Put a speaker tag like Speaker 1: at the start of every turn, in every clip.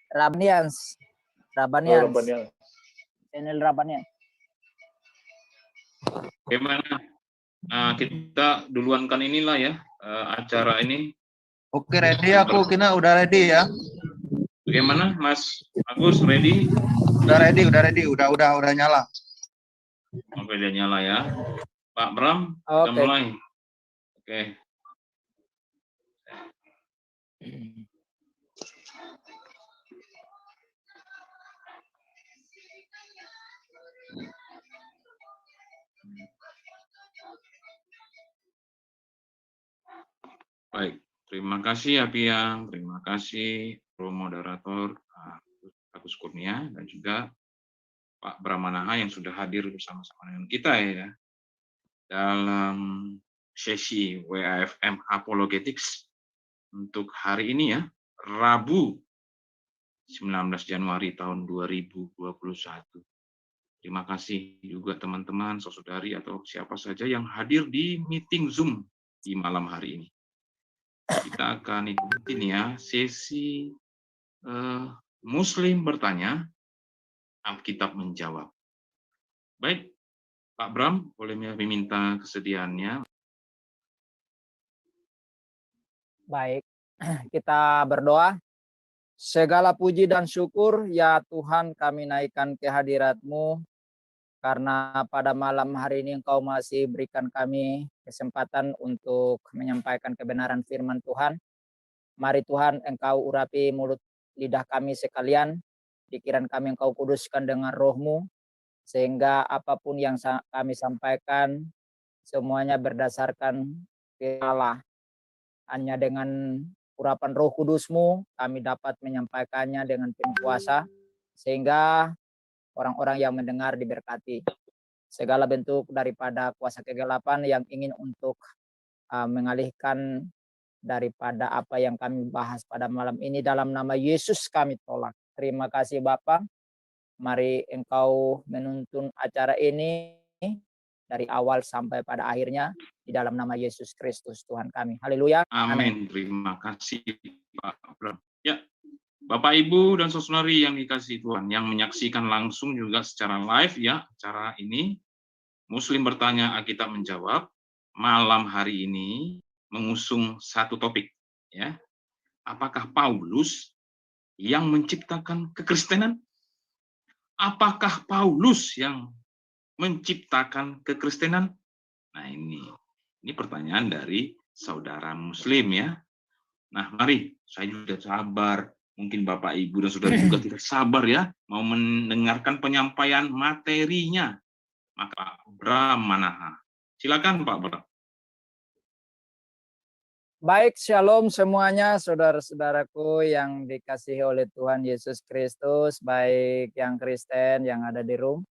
Speaker 1: Rabanians.
Speaker 2: Rabanians.
Speaker 1: Channel Rabanians.
Speaker 3: Bagaimana? Kita duluankan inilah ya acara ini.
Speaker 4: Oke, ready aku, Kina udah ready ya.
Speaker 3: Bagaimana, Mas Agus, ready?
Speaker 4: Udah ready, udah nyala.
Speaker 3: Oke, udah nyala ya. Pak Bram, kita
Speaker 1: Oke.
Speaker 3: mulai. Oke. Baik, terima kasih Apiang, terima kasih Pro Moderator Agus Kurnia dan juga Pak Bramanaha yang sudah hadir bersama-sama dengan kita ya dalam sesi WAFM Apologetics untuk hari ini ya, Rabu 19 Januari tahun 2021. Terima kasih juga teman-teman, saudari atau siapa saja yang hadir di meeting Zoom di malam hari ini. Kita akan ikutin ya sesi Muslim bertanya, Alkitab menjawab. Baik, Pak Bram, boleh meminta kesediaannya.
Speaker 1: Baik, kita berdoa. Segala puji dan syukur ya Tuhan kami naikkan ke hadirat-Mu karena pada malam hari ini Engkau masih berikan kami kesempatan untuk menyampaikan kebenaran firman Tuhan. Mari Tuhan Engkau urapi mulut lidah kami sekalian, pikiran kami Engkau kuduskan dengan roh-Mu, sehingga apapun yang kami sampaikan semuanya berdasarkan Allah. Hanya dengan urapan Roh Kudus-Mu kami dapat menyampaikannya dengan penuh kuasa, sehingga orang-orang yang mendengar diberkati. Segala bentuk daripada kuasa kegelapan yang ingin untuk mengalihkan daripada apa yang kami bahas pada malam ini, dalam nama Yesus kami tolak. Terima kasih Bapa. Mari Engkau menuntun acara ini dari awal sampai pada akhirnya di dalam nama Yesus Kristus Tuhan kami. Haleluya.
Speaker 3: Amin. Terima kasih Pak Bram. Ya, Bapak Ibu dan saudari yang dikasihi Tuhan, yang menyaksikan langsung juga secara live ya acara ini, Muslim bertanya Alkitab menjawab, malam hari ini mengusung satu topik ya. Apakah Paulus yang menciptakan kekristenan? Apakah Paulus yang menciptakan kekristenan? Nah ini pertanyaan dari saudara Muslim ya. Nah mari, saya juga sabar. Mungkin Bapak Ibu dan saudara juga tidak sabar ya, mau mendengarkan penyampaian materinya. Maka Bram Manaha. Silakan Pak Bram.
Speaker 1: Baik, shalom semuanya saudara-saudaraku yang dikasihi oleh Tuhan Yesus Kristus, baik yang Kristen yang ada di room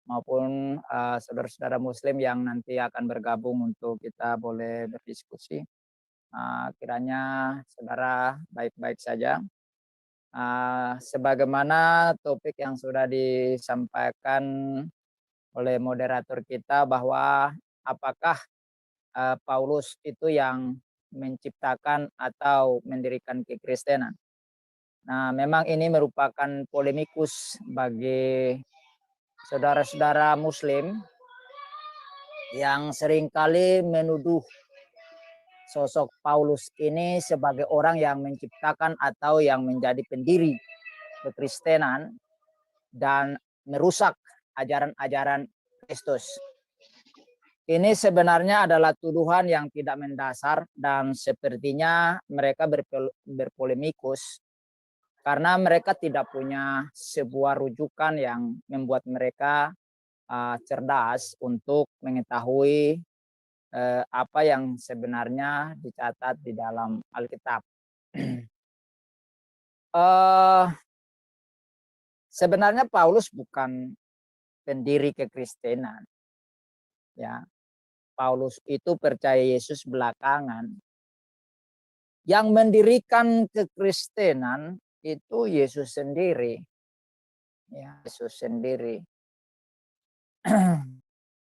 Speaker 1: maupun saudara-saudara Muslim yang nanti akan bergabung untuk kita boleh berdiskusi. Kiranya saudara baik-baik saja. Sebagaimana topik yang sudah disampaikan oleh moderator kita bahwa apakah Paulus itu yang menciptakan atau mendirikan kekristenan. Nah, memang ini merupakan polemikus bagi saudara-saudara Muslim yang seringkali menuduh sosok Paulus ini sebagai orang yang menciptakan atau yang menjadi pendiri kekristenan dan merusak ajaran-ajaran Kristus. Ini sebenarnya adalah tuduhan yang tidak mendasar dan sepertinya mereka berpolemikus karena mereka tidak punya sebuah rujukan yang membuat mereka cerdas untuk mengetahui apa yang sebenarnya dicatat di dalam Alkitab. Sebenarnya Paulus bukan pendiri kekristenan. Ya. Paulus itu percaya Yesus belakangan. Yang mendirikan kekristenan itu Yesus sendiri. Ya, Yesus sendiri.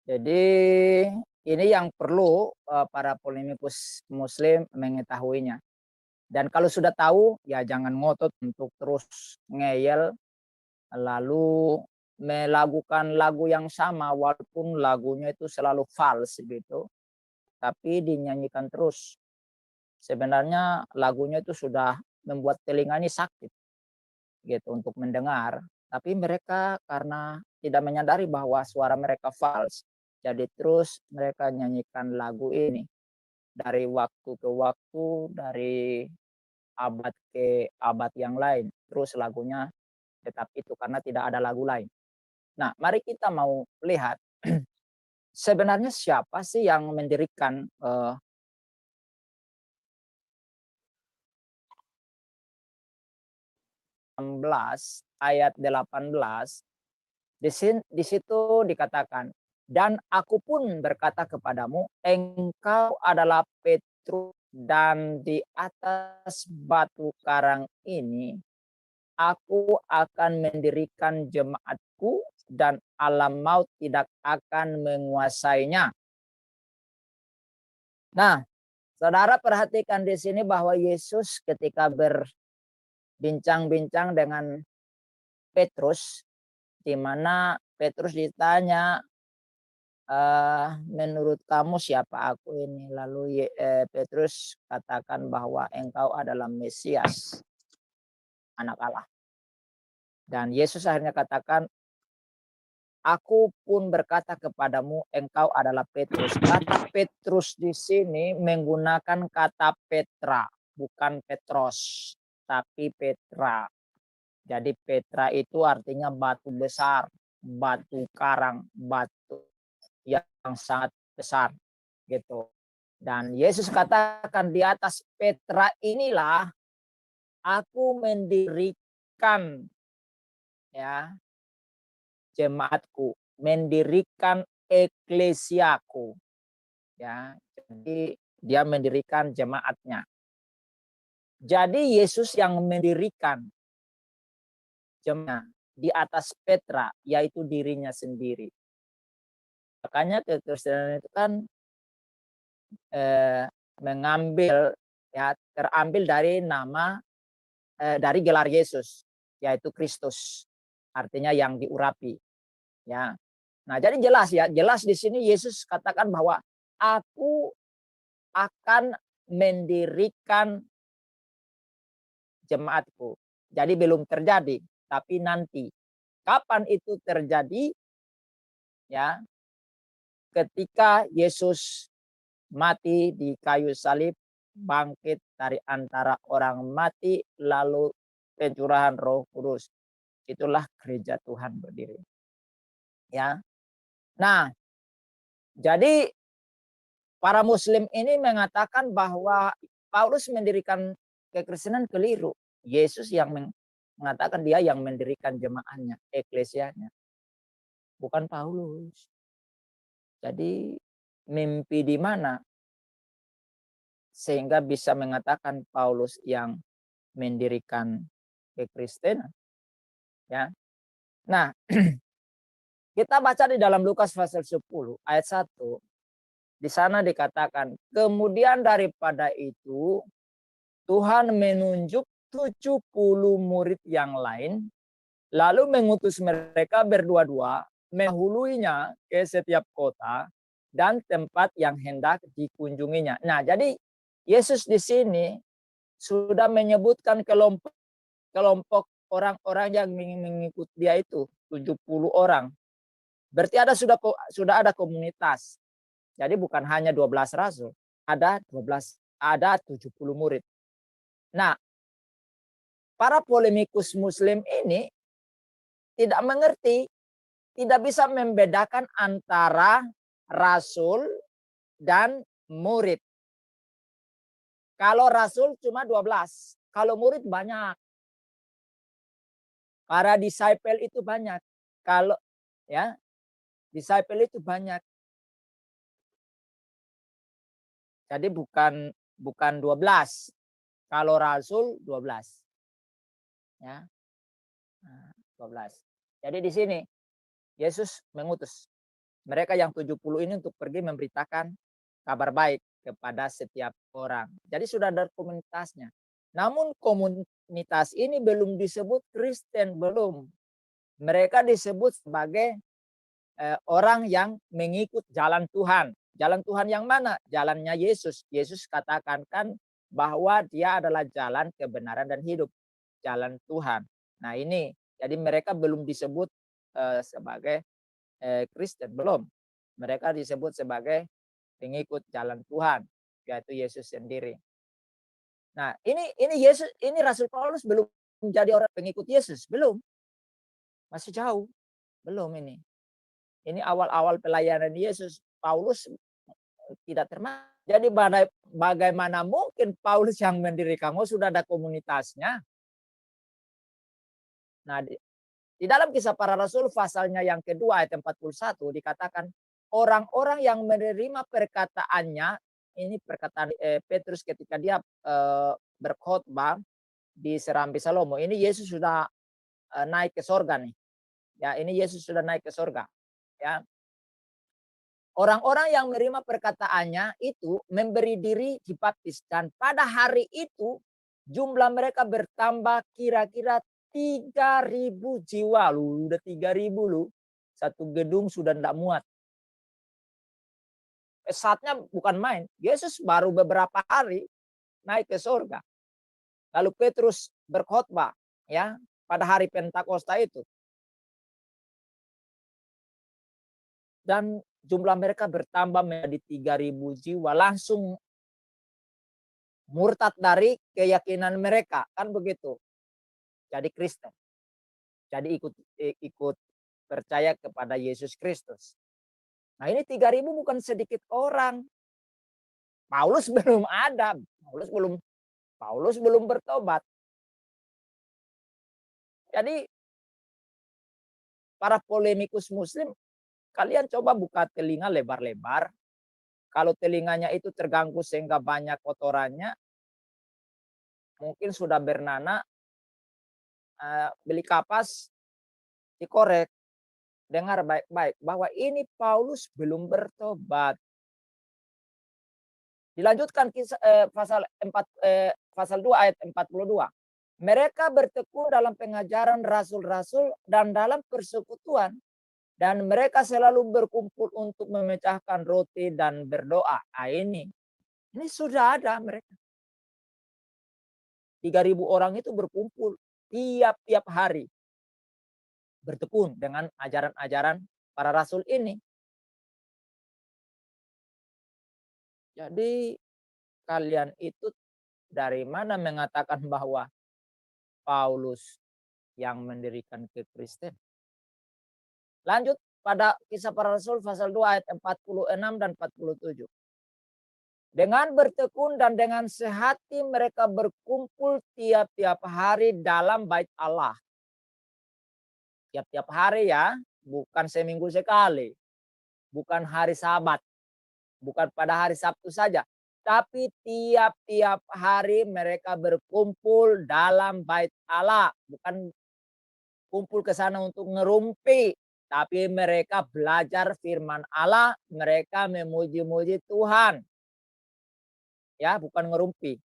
Speaker 1: Jadi ini yang perlu para polemikus Muslim mengetahuinya. Dan kalau sudah tahu, ya jangan ngotot untuk terus ngeyel, lalu melakukan lagu yang sama walaupun lagunya itu selalu fals gitu, tapi dinyanyikan terus. Sebenarnya lagunya itu sudah membuat telinga ini sakit gitu untuk mendengar, tapi mereka karena tidak menyadari bahwa suara mereka fals, jadi terus mereka nyanyikan lagu ini dari waktu ke waktu, dari abad ke abad yang lain. Terus lagunya tetap itu karena tidak ada lagu lain. Nah, mari kita mau lihat sebenarnya siapa sih yang mendirikan 16 ayat 18. Di situ dikatakan, dan aku pun berkata kepadamu, engkau adalah Petrus, dan di atas batu karang ini aku akan mendirikan jemaatku, dan alam maut tidak akan menguasainya. Nah, saudara perhatikan di sini bahwa Yesus ketika berbincang-bincang dengan Petrus, di mana Petrus ditanya, menurut kamu siapa aku ini? Lalu Petrus katakan bahwa engkau adalah Mesias, anak Allah. Dan Yesus akhirnya katakan, aku pun berkata kepadamu, engkau adalah Petrus. Kata Petrus di sini menggunakan kata Petra, bukan Petros, tapi Petra. Jadi Petra itu artinya batu besar, batu karang, batu yang sangat besar gitu. Dan Yesus katakan di atas Petra inilah aku mendirikan ya jemaatku, mendirikan eklesiaku. Ya, jadi dia mendirikan jemaatnya. Jadi Yesus yang mendirikan jemaat di atas Petra, yaitu dirinya sendiri. Makanya kekristenan itu kan mengambil ya terambil dari nama dari gelar Yesus, yaitu Kristus, artinya yang diurapi. Ya, nah jadi jelas di sini Yesus katakan bahwa aku akan mendirikan jemaatku. Jadi belum terjadi, tapi nanti. Kapan itu terjadi? Ya, ketika Yesus mati di kayu salib, bangkit dari antara orang mati, lalu pencurahan Roh Kudus. Itulah gereja Tuhan berdiri. Ya. Nah, jadi para muslim ini mengatakan bahwa Paulus mendirikan kekristenan keliru. Yesus yang mengatakan dia yang mendirikan jemaahnya, eklesianya. Bukan Paulus. Jadi mimpi di mana sehingga bisa mengatakan Paulus yang mendirikan kekristenan. Ya. Nah, kita baca di dalam Lukas pasal 10 ayat 1. Di sana dikatakan, kemudian daripada itu Tuhan menunjuk 70 murid yang lain, lalu mengutus mereka berdua-dua mendahuluinya ke setiap kota dan tempat yang hendak dikunjunginya. Nah, jadi Yesus di sini sudah menyebutkan kelompok orang-orang yang mengikut dia itu 70 orang. Berarti sudah ada komunitas. Jadi bukan hanya 12 rasul, ada 70 murid. Nah, para polemikus muslim ini tidak mengerti, tidak bisa membedakan antara rasul dan murid. Kalau rasul cuma 12, kalau murid banyak. Para disciple itu banyak. Kalau ya, disciple itu banyak. Jadi bukan 12. Kalau rasul 12. Ya. 12. Jadi di sini Yesus mengutus mereka yang 70 ini untuk pergi memberitakan kabar baik kepada setiap orang. Jadi sudah ada komunitasnya. Namun komunitas ini belum disebut Kristen, belum. Mereka disebut sebagai orang yang mengikut jalan Tuhan. Jalan Tuhan yang mana? Jalannya Yesus. Yesus katakan kan bahwa dia adalah jalan kebenaran dan hidup. Jalan Tuhan. Nah ini, jadi mereka belum disebut sebagai Kristen, belum. Mereka disebut sebagai pengikut jalan Tuhan, yaitu Yesus sendiri. Nah ini Yesus, ini Rasul Paulus belum menjadi orang pengikut Yesus, belum. Masih jauh, belum ini. Ini awal-awal pelayanan Yesus. Paulus tidak termasuk. Jadi bagaimana mungkin Paulus yang mendirikan, sudah ada komunitasnya. Nah, di dalam Kisah Para Rasul pasalnya yang kedua ayat 41 dikatakan orang-orang yang menerima perkataannya, ini perkataan Petrus ketika dia berkhotbah di Serambi Salomo. Ini Yesus sudah naik ke sorga nih. Ya, ini Yesus sudah naik ke sorga. Ya. Orang-orang yang menerima perkataannya itu memberi diri dibaptis, dan pada hari itu jumlah mereka bertambah kira-kira 3.000 jiwa. Lu udah 3.000 lu. Satu gedung sudah tidak muat. Pesatnya bukan main. Yesus baru beberapa hari naik ke surga. Lalu Petrus berkhotbah ya pada hari Pentakosta itu. Dan jumlah mereka bertambah menjadi 3.000 jiwa. Langsung murtad dari keyakinan mereka. Kan begitu. Jadi Kristen. Jadi ikut percaya kepada Yesus Kristus. Nah ini 3.000 bukan sedikit orang. Paulus belum ada. Paulus belum bertobat. Jadi para polemikus muslim, kalian coba buka telinga lebar-lebar. Kalau telinganya itu terganggu sehingga banyak kotorannya, mungkin sudah bernanah, beli kapas, dikorek. Dengar baik-baik bahwa ini Paulus belum bertobat. Dilanjutkan pasal 2 ayat 42. Mereka bertekun dalam pengajaran rasul-rasul dan dalam persekutuan. Dan mereka selalu berkumpul untuk memecahkan roti dan berdoa. Nah, ini sudah ada mereka. 3.000 orang itu berkumpul tiap-tiap hari. Bertekun dengan ajaran-ajaran para rasul ini. Jadi kalian itu dari mana mengatakan bahwa Paulus yang mendirikan kekristen? Lanjut pada Kisah Para Rasul pasal 2 ayat 46 dan 47. Dengan bertekun dan dengan sehati mereka berkumpul tiap-tiap hari dalam bait Allah. Tiap-tiap hari ya, bukan seminggu sekali. Bukan hari Sabat. Bukan pada hari Sabtu saja. Tapi tiap-tiap hari mereka berkumpul dalam bait Allah. Bukan kumpul ke sana untuk ngerumpi. Tapi mereka belajar firman Allah. Mereka memuji-muji Tuhan. Ya, bukan ngerumpi.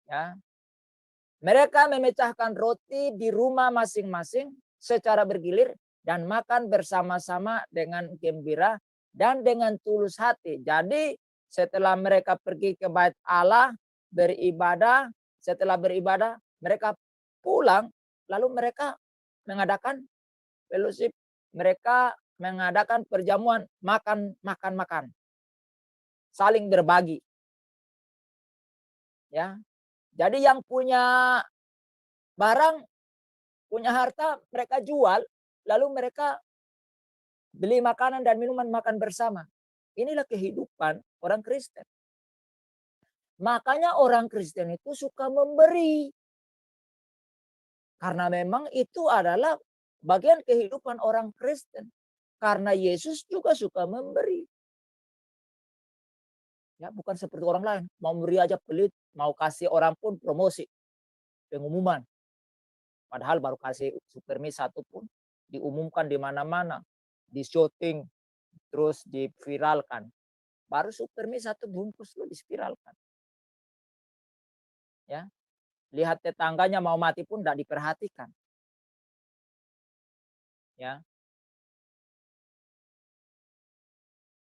Speaker 1: Ya. Mereka memecahkan roti di rumah masing-masing secara bergilir dan makan bersama-sama dengan gembira dan dengan tulus hati. Jadi setelah mereka pergi ke bait Allah beribadah, setelah beribadah mereka pulang, lalu mereka mengadakan fellowship, mereka mengadakan perjamuan, makan. Saling berbagi. Ya. Jadi yang punya barang, punya harta, mereka jual, lalu mereka beli makanan dan minuman, makan bersama. Inilah kehidupan orang Kristen. Makanya orang Kristen itu suka memberi. Karena memang itu adalah bagian kehidupan orang Kristen. Karena Yesus juga suka memberi. Ya, bukan seperti orang lain. Mau memberi aja pelit, mau kasih orang pun promosi. Pengumuman. Padahal baru kasih supermi satu pun diumumkan di mana-mana. Di syuting, terus diviralkan. Baru supermi satu bungkus lo dispiralkan. Ya, lihat tetangganya mau mati pun tidak diperhatikan. Ya,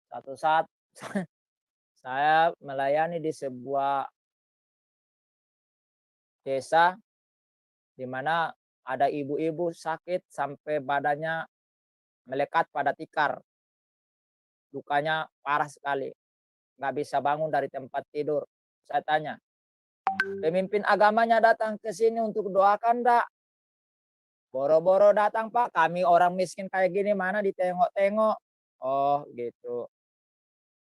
Speaker 1: satu saat saya melayani di sebuah desa di mana ada ibu-ibu sakit sampai badannya melekat pada tikar. Lukanya parah sekali. Nggak bisa bangun dari tempat tidur. Saya tanya, pemimpin agamanya datang ke sini untuk doakan enggak? Boro-boro datang, Pak. Kami orang miskin kayak gini mana ditengok-tengok. Oh, gitu.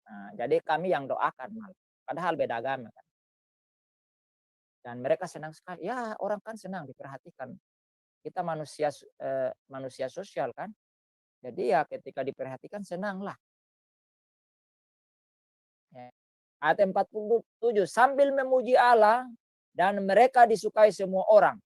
Speaker 1: Nah, jadi kami yang doakan malah. Padahal beda agama kan. Dan mereka senang sekali. Ya, orang kan senang diperhatikan. Kita manusia sosial kan. Jadi ya ketika diperhatikan senanglah. Ya. Ayat 47, sambil memuji Allah dan mereka disukai semua orang.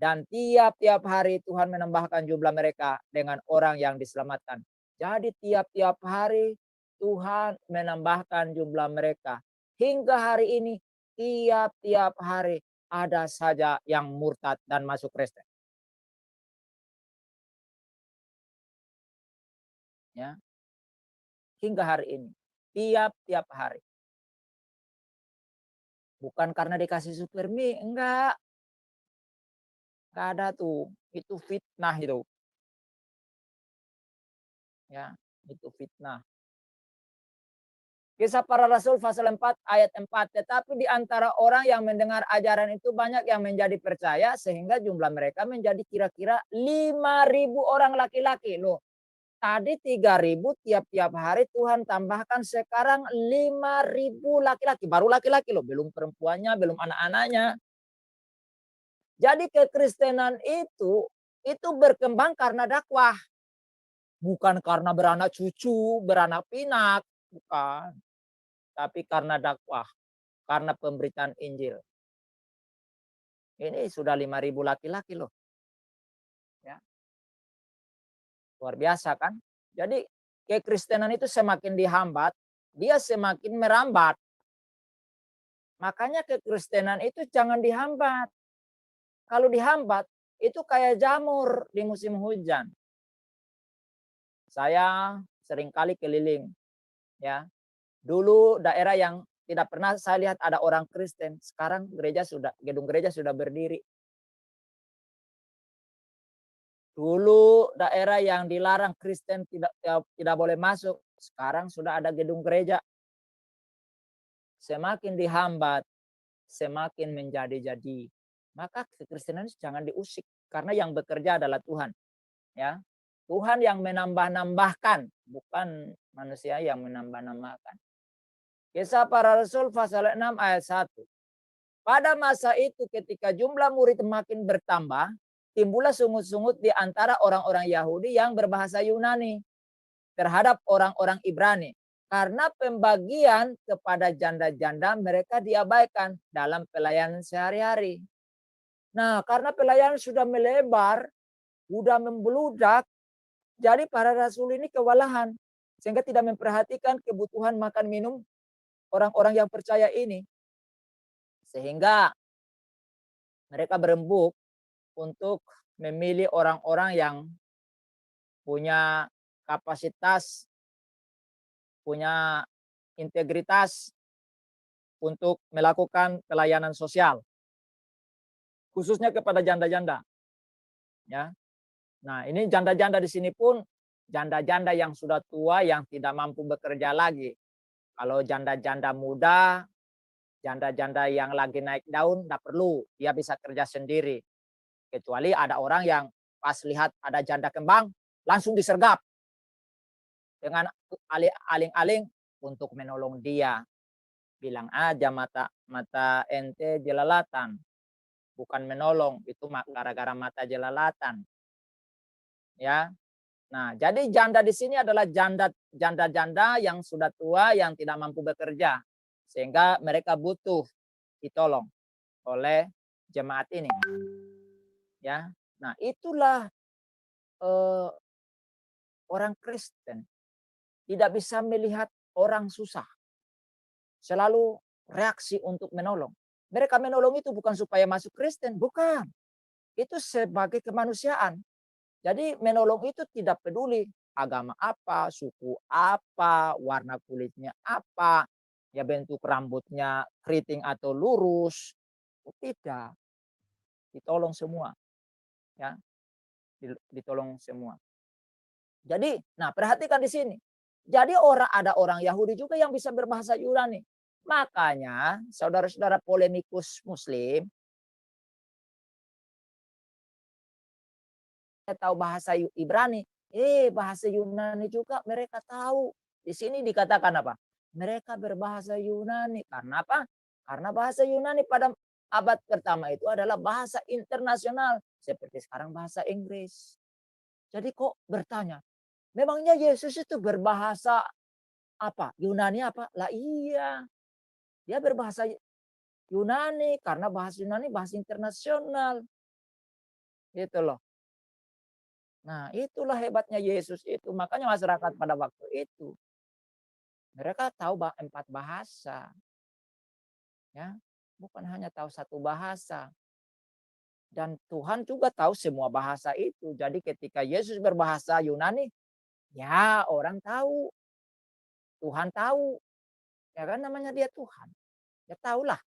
Speaker 1: Dan tiap-tiap hari Tuhan menambahkan jumlah mereka dengan orang yang diselamatkan. Jadi tiap-tiap hari Tuhan menambahkan jumlah mereka. Hingga hari ini tiap-tiap hari ada saja yang murtad dan masuk Kristen. Ya. Hingga hari ini. Tiap-tiap hari. Bukan karena dikasih super mie, enggak. Enggak ada tuh. Itu fitnah itu. Ya, itu fitnah. Kisah Para Rasul pasal 4 ayat 4. Tetapi di antara orang yang mendengar ajaran itu banyak yang menjadi percaya sehingga jumlah mereka menjadi kira-kira 5.000 orang laki-laki. Loh, tadi 3.000 tiap-tiap hari Tuhan tambahkan sekarang 5.000 laki-laki. Baru laki-laki loh, belum perempuannya, belum anak-anaknya. Jadi kekristenan itu berkembang karena dakwah. Bukan karena beranak cucu, beranak pinak. Bukan. Tapi karena dakwah. Karena pemberitaan Injil. Ini sudah 5.000 laki-laki loh. Ya. Luar biasa kan. Jadi kekristenan itu semakin dihambat, dia semakin merambat. Makanya kekristenan itu jangan dihambat. Kalau dihambat, itu kayak jamur di musim hujan. Saya seringkali keliling. Ya, dulu daerah yang tidak pernah saya lihat ada orang Kristen. Sekarang gedung gereja sudah berdiri. Dulu daerah yang dilarang Kristen tidak boleh masuk. Sekarang sudah ada gedung gereja. Semakin dihambat, semakin menjadi-jadi. Maka kekristenan jangan diusik. Karena yang bekerja adalah Tuhan. Ya, Tuhan yang menambah-nambahkan. Bukan manusia yang menambah-nambahkan. Kisah Para Rasul pasal 6 ayat 1. Pada masa itu ketika jumlah murid makin bertambah, timbullah sungut-sungut di antara orang-orang Yahudi yang berbahasa Yunani terhadap orang-orang Ibrani. Karena pembagian kepada janda-janda mereka diabaikan dalam pelayanan sehari-hari. Nah, karena pelayanan sudah melebar, sudah membeludak, jadi para rasul ini kewalahan. Sehingga tidak memperhatikan kebutuhan makan minum orang-orang yang percaya ini. Sehingga mereka berembuk untuk memilih orang-orang yang punya kapasitas, punya integritas untuk melakukan pelayanan sosial. Khususnya kepada janda-janda. Ya. Nah, ini janda-janda di sini pun janda-janda yang sudah tua yang tidak mampu bekerja lagi. Kalau janda-janda muda, janda-janda yang lagi naik daun, tidak perlu. Dia bisa kerja sendiri. Kecuali ada orang yang pas lihat ada janda kembang, langsung disergap. Dengan aling-aling untuk menolong dia. Bilang aja mata ente jelalatan. Bukan menolong, itu gara-gara mata jelalatan. Ya. Nah, jadi janda di sini adalah janda-janda yang sudah tua yang tidak mampu bekerja. Sehingga mereka butuh ditolong oleh jemaat ini. Ya. Nah, itulah orang Kristen tidak bisa melihat orang susah. Selalu reaksi untuk menolong. Mereka menolong itu bukan supaya masuk Kristen, bukan. Itu sebagai kemanusiaan. Jadi menolong itu tidak peduli agama apa, suku apa, warna kulitnya apa, ya bentuk rambutnya keriting atau lurus. Tidak, ditolong semua, ya, ditolong semua. Jadi, nah perhatikan di sini. Jadi ada orang Yahudi juga yang bisa berbahasa Yunani. Makanya saudara-saudara polemikus Muslim tahu bahasa Ibrani, bahasa Yunani juga mereka tahu. Di sini dikatakan apa? Mereka berbahasa Yunani. Karena apa? Karena bahasa Yunani pada abad pertama itu adalah bahasa internasional. Seperti sekarang bahasa Inggris. Jadi kok bertanya, memangnya Yesus itu berbahasa apa? Yunani apa? Lah iya. Dia berbahasa Yunani karena bahasa Yunani bahasa internasional. Gitu loh. Nah, itulah hebatnya Yesus itu. Makanya masyarakat pada waktu itu mereka tahu 4 bahasa. Ya, bukan hanya tahu 1 bahasa. Dan Tuhan juga tahu semua bahasa itu. Jadi ketika Yesus berbahasa Yunani, ya orang tahu. Tuhan tahu. Ya kan namanya dia Tuhan. Ya tahulah.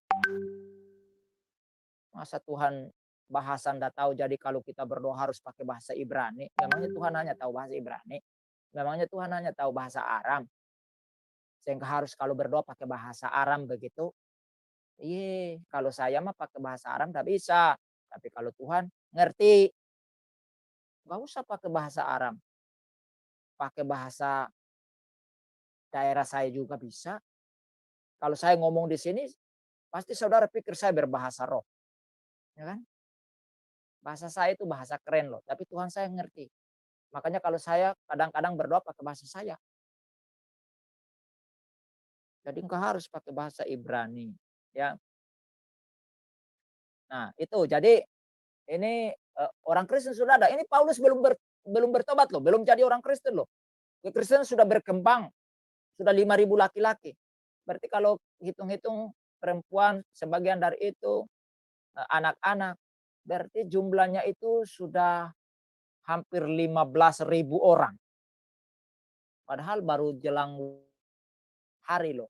Speaker 1: Masa Tuhan bahasa enggak tahu, jadi kalau kita berdoa harus pakai bahasa Ibrani. Memangnya Tuhan hanya tahu bahasa Ibrani? Memangnya Tuhan hanya tahu bahasa Aram? Sehingga harus kalau berdoa pakai bahasa Aram begitu? Iya, kalau saya mah pakai bahasa Aram enggak bisa. Tapi kalau Tuhan ngerti. Enggak usah pakai bahasa Aram. Pakai bahasa daerah saya juga bisa. Kalau saya ngomong di sini, pasti saudara pikir saya berbahasa roh. Ya kan? Bahasa saya itu bahasa keren loh, tapi Tuhan saya ngerti. Makanya kalau saya kadang-kadang berdoa pakai bahasa saya. Jadi engkau harus pakai bahasa Ibrani, ya. Nah, itu jadi ini orang Kristen sudah ada. Ini Paulus belum bertobat loh, belum jadi orang Kristen loh. Kekristenan sudah berkembang, sudah 5.000 laki-laki. Berarti kalau hitung-hitung perempuan sebagian dari itu anak-anak, berarti jumlahnya itu sudah hampir 15.000 orang. Padahal baru jelang hari loh.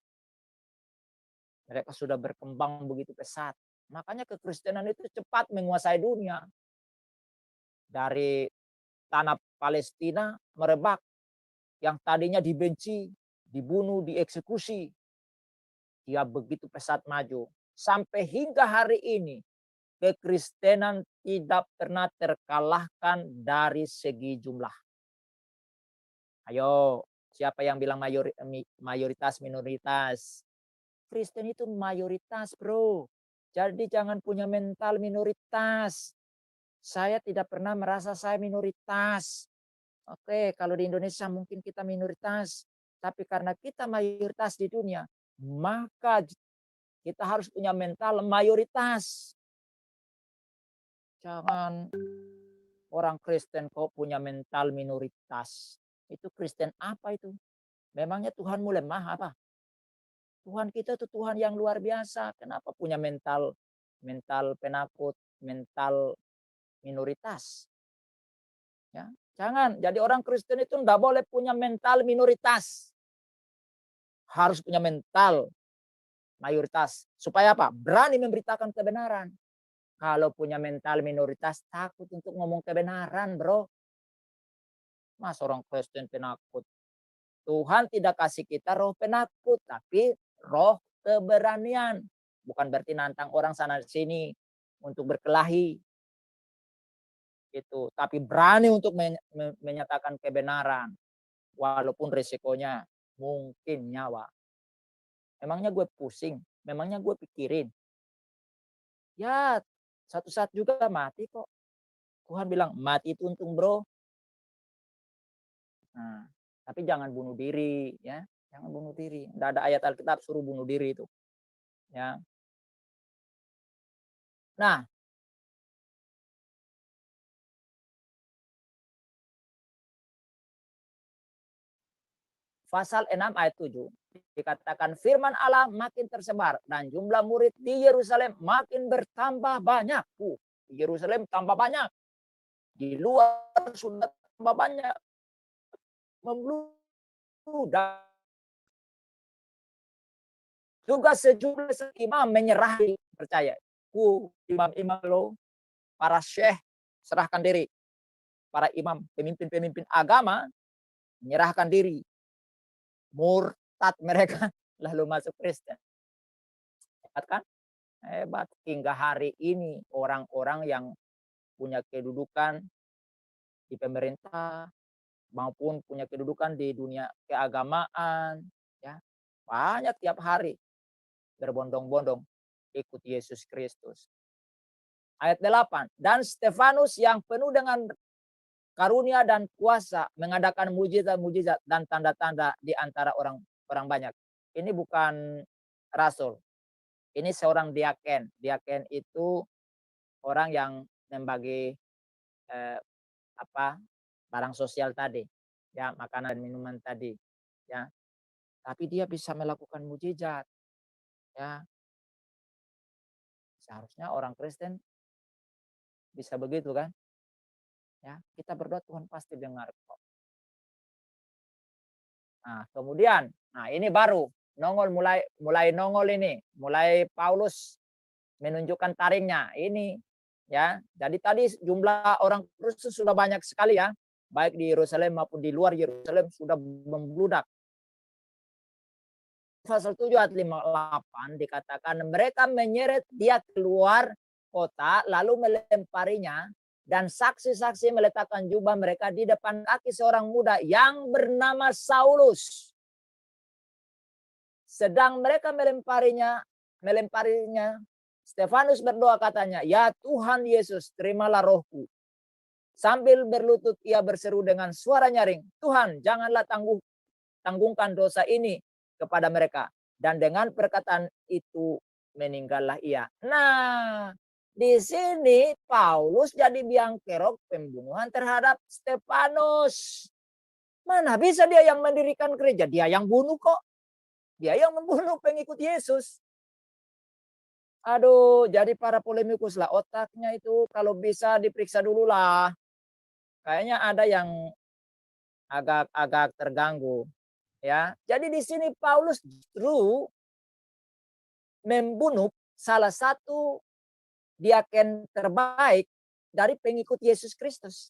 Speaker 1: Mereka sudah berkembang begitu pesat. Makanya kekristenan itu cepat menguasai dunia. Dari tanah Palestina merebak. Yang tadinya dibenci, dibunuh, dieksekusi. Dia begitu pesat maju. Sampai hingga hari ini, kekristenan tidak pernah terkalahkan dari segi jumlah. Ayo, siapa yang bilang mayoritas minoritas? Kristen itu mayoritas, bro. Jadi jangan punya mental minoritas. Saya tidak pernah merasa saya minoritas. Oke, kalau di Indonesia mungkin kita minoritas. Tapi karena kita mayoritas di dunia, maka kita harus punya mental mayoritas. Jangan orang Kristen kok punya mental minoritas. Itu Kristen apa itu? Memangnya Tuhanmu lemah apa? Tuhan kita itu Tuhan yang luar biasa. Kenapa punya mental penakut, mental minoritas? Ya, jangan. Jadi orang Kristen itu enggak boleh punya mental minoritas. Harus punya mental mayoritas. Supaya apa? Berani memberitakan kebenaran. Kalau punya mental minoritas, takut untuk ngomong kebenaran, bro. Mas orang Kristen penakut. Tuhan tidak kasih kita roh penakut, tapi roh keberanian. Bukan berarti nantang orang sana sini untuk berkelahi. Itu, tapi berani untuk menyatakan kebenaran walaupun risikonya mungkin nyawa. Memangnya gue pusing, memangnya gue pikirin. Ya, satu saat juga mati kok. Tuhan bilang mati itu untung, bro. Nah, tapi jangan bunuh diri, ya. Jangan bunuh diri. Tidak ada ayat Alkitab suruh bunuh diri itu. Ya. Nah, pasal 6 ayat 7. dikatakan firman Allah makin tersebar dan jumlah murid di Yerusalem makin bertambah banyak. Di Yerusalem tambah banyak. Di luar sudah tambah banyak. Membludak. Juga sejumlah imam menyerah percaya. Imam-imam lo, para syekh serahkan diri. Para imam, pemimpin-pemimpin agama menyerahkan diri. Murtad mereka lalu masuk Kristen. Hebat kan? Hebat. Hingga hari ini orang-orang yang punya kedudukan di pemerintah maupun punya kedudukan di dunia keagamaan, ya, banyak tiap hari berbondong-bondong ikut Yesus Kristus. Ayat 8. Dan Stefanus yang penuh dengan karunia dan kuasa mengadakan mujizat-mujizat dan tanda-tanda di antara orang banyak. Ini bukan rasul. Ini seorang diaken. Diaken itu orang yang membagi barang sosial tadi, ya, makanan dan minuman tadi, ya. Tapi dia bisa melakukan mujizat, ya. Seharusnya orang Kristen bisa begitu kan? Ya, kita berdoa Tuhan pasti dengar kok. Nah, kemudian, ini baru nongol mulai nongol ini, mulai Paulus menunjukkan taringnya ini, ya. Jadi tadi jumlah orang Kristen sudah banyak sekali, ya, baik di Yerusalem maupun di luar Yerusalem sudah membludak. Pasal 7 ayat 58 dikatakan mereka menyeret dia keluar kota lalu melemparinya, dan saksi-saksi meletakkan jubah mereka di depan kaki seorang muda yang bernama Saulus. Sedang mereka melemparinya, Stefanus berdoa katanya, "Ya Tuhan Yesus, terimalah rohku." Sambil berlutut ia berseru dengan suara nyaring, "Tuhan, janganlah tanggungkan dosa ini kepada mereka." Dan dengan perkataan itu meninggallah ia. Nah, di sini Paulus jadi biang kerok pembunuhan terhadap Stefanus. Mana bisa dia yang mendirikan gereja? Dia yang bunuh kok. Dia yang membunuh pengikut Yesus. Aduh, jadi para polemikus lah. Otaknya itu kalau bisa diperiksa dulu lah. Kayaknya ada yang agak terganggu. Ya, jadi di sini Paulus justru membunuh salah satu diaken terbaik dari pengikut Yesus Kristus.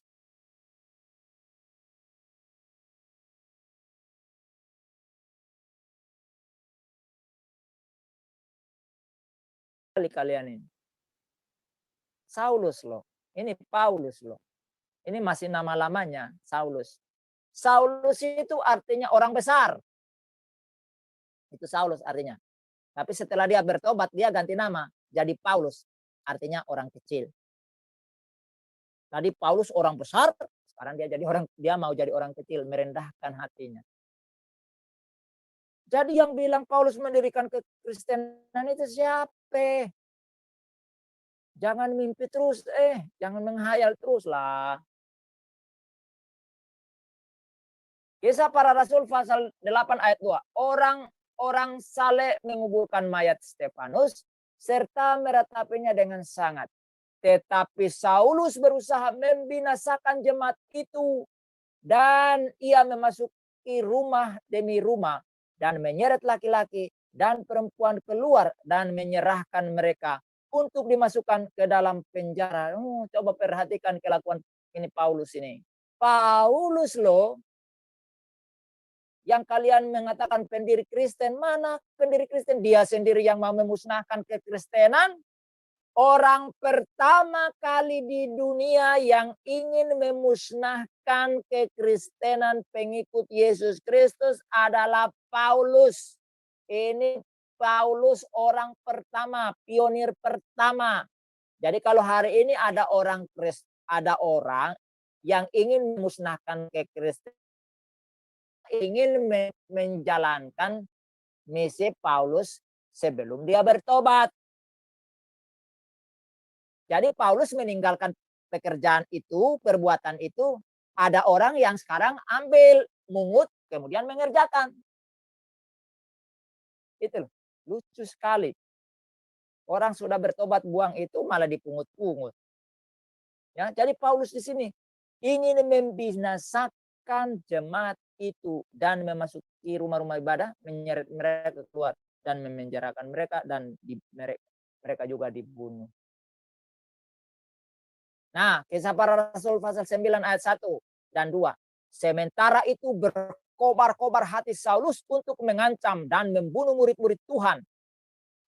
Speaker 1: Kalian ini. Saulus loh. Ini Paulus loh. Ini masih nama lamanya Saulus. Saulus itu artinya orang besar. Itu Saulus artinya. Tapi setelah dia bertobat dia ganti nama jadi Paulus. Artinya orang kecil. Tadi Paulus orang besar, sekarang dia mau jadi orang kecil, merendahkan hatinya. Jadi yang bilang Paulus mendirikan kekristenan itu siapa? Jangan mimpi terus, jangan menghayal terus lah. Kisah para Rasul pasal 8 ayat 2. Orang saleh menguburkan mayat Stefanus serta meratapinya dengan sangat. Tetapi Saulus berusaha membinasakan jemaat itu dan ia memasuki rumah demi rumah dan menyeret laki-laki dan perempuan keluar dan menyerahkan mereka untuk dimasukkan ke dalam penjara. Coba perhatikan kelakuan ini Paulus ini. Paulus loh yang kalian mengatakan pendiri Kristen, mana pendiri Kristen? Dia sendiri yang mau memusnahkan kekristenan. Orang pertama kali di dunia yang ingin memusnahkan kekristenan pengikut Yesus Kristus adalah Paulus. Ini Paulus orang pertama, pionir pertama. Jadi kalau hari ini ada orang yang ingin memusnahkan kekristenan, ingin menjalankan misi Paulus sebelum dia bertobat. Jadi Paulus meninggalkan pekerjaan itu, perbuatan itu, ada orang yang sekarang ambil, mungut, kemudian mengerjakan. Itu loh, lucu sekali. Orang sudah bertobat buang itu malah dipungut-pungut. Ya, jadi Paulus di sini ingin membinasakan jemaat itu dan memasuki rumah-rumah ibadah, menyeret mereka keluar dan memenjarakan mereka dan mereka juga dibunuh. Nah, Kisah Para Rasul pasal 9 ayat 1 dan 2. Sementara itu berkobar-kobar hati Saulus untuk mengancam dan membunuh murid-murid Tuhan.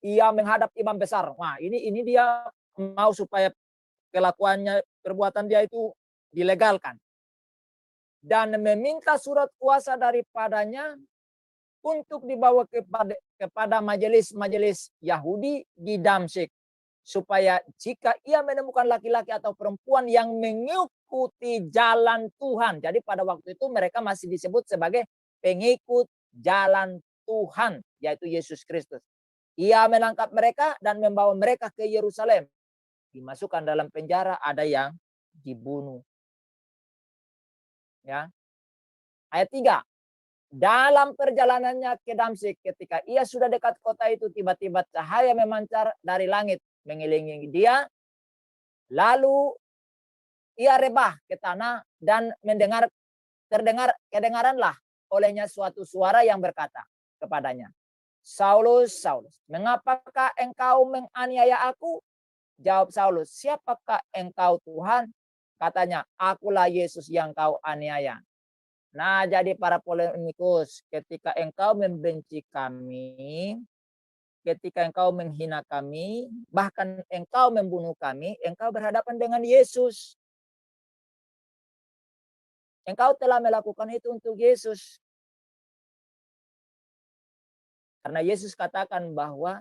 Speaker 1: Ia menghadap imam besar. Nah, ini dia mau supaya kelakuannya, perbuatan dia itu dilegalkan. Dan meminta surat kuasa daripadanya untuk dibawa kepada majelis-majelis Yahudi di Damsyik. Supaya jika ia menemukan laki-laki atau perempuan yang mengikuti jalan Tuhan. Jadi pada waktu itu mereka masih disebut sebagai pengikut jalan Tuhan, yaitu Yesus Kristus. Ia menangkap mereka dan membawa mereka ke Yerusalem. Dimasukkan dalam penjara, ada yang dibunuh. Ya. Ayat 3. Dalam perjalanannya ke Damsyik, ketika ia sudah dekat kota itu, tiba-tiba cahaya memancar dari langit mengelilingi dia. Lalu ia rebah ke tanah dan kedengaranlah olehnya suatu suara yang berkata kepadanya, Saulus, Saulus, mengapakah engkau menganiaya aku? Jawab Saulus, siapakah engkau Tuhan? Katanya, akulah Yesus yang kau aniaya. Nah, jadi para polemikus, ketika engkau membenci kami, ketika engkau menghina kami, bahkan engkau membunuh kami, engkau berhadapan dengan Yesus. Engkau telah melakukan itu untuk Yesus. Karena Yesus katakan bahwa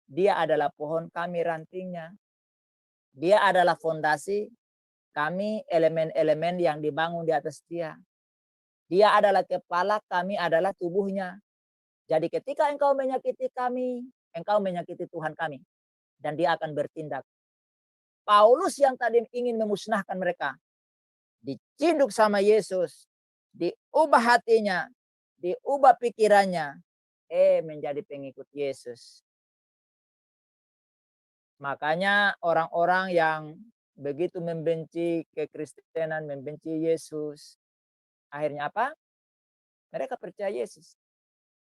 Speaker 1: dia adalah pohon, kami rantingnya. Dia adalah fondasi, kami elemen-elemen yang dibangun di atas dia. Dia adalah kepala, kami adalah tubuhnya. Jadi ketika engkau menyakiti kami, engkau menyakiti Tuhan kami. Dan dia akan bertindak. Paulus yang tadi ingin memusnahkan mereka, diciduk sama Yesus, diubah hatinya, diubah pikirannya, menjadi pengikut Yesus. Makanya orang-orang yang begitu membenci kekristenan, membenci Yesus, akhirnya apa? Mereka percaya Yesus.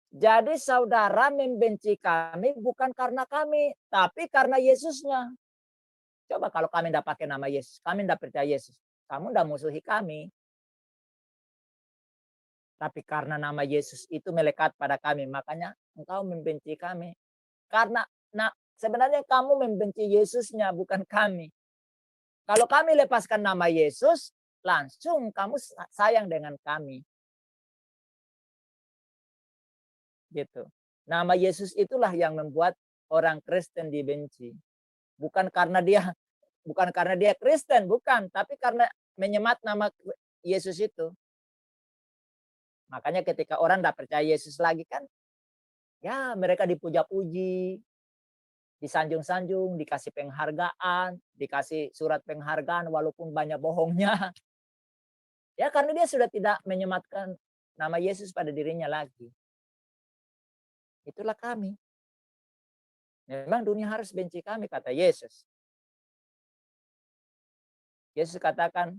Speaker 1: Jadi saudara membenci kami bukan karena kami, tapi karena Yesusnya. Coba kalau kami tidak pakai nama Yesus, kami tidak percaya Yesus, kamu tidak musuhi kami. Tapi karena nama Yesus itu melekat pada kami, makanya engkau membenci kami. Karena sebenarnya kamu membenci Yesusnya, bukan kami. Kalau kami lepaskan nama Yesus, langsung kamu sayang dengan kami. Gitu. Nama Yesus itulah yang membuat orang Kristen dibenci. Bukan karena dia Kristen, bukan, tapi karena menyemat nama Yesus itu. Makanya ketika orang tidak percaya Yesus lagi kan, ya mereka dipuja-puji, disanjung-sanjung, dikasih penghargaan, dikasih surat penghargaan walaupun banyak bohongnya. Ya karena dia sudah tidak menyematkan nama Yesus pada dirinya lagi. Itulah kami. Memang dunia harus benci kami, kata Yesus. Yesus katakan,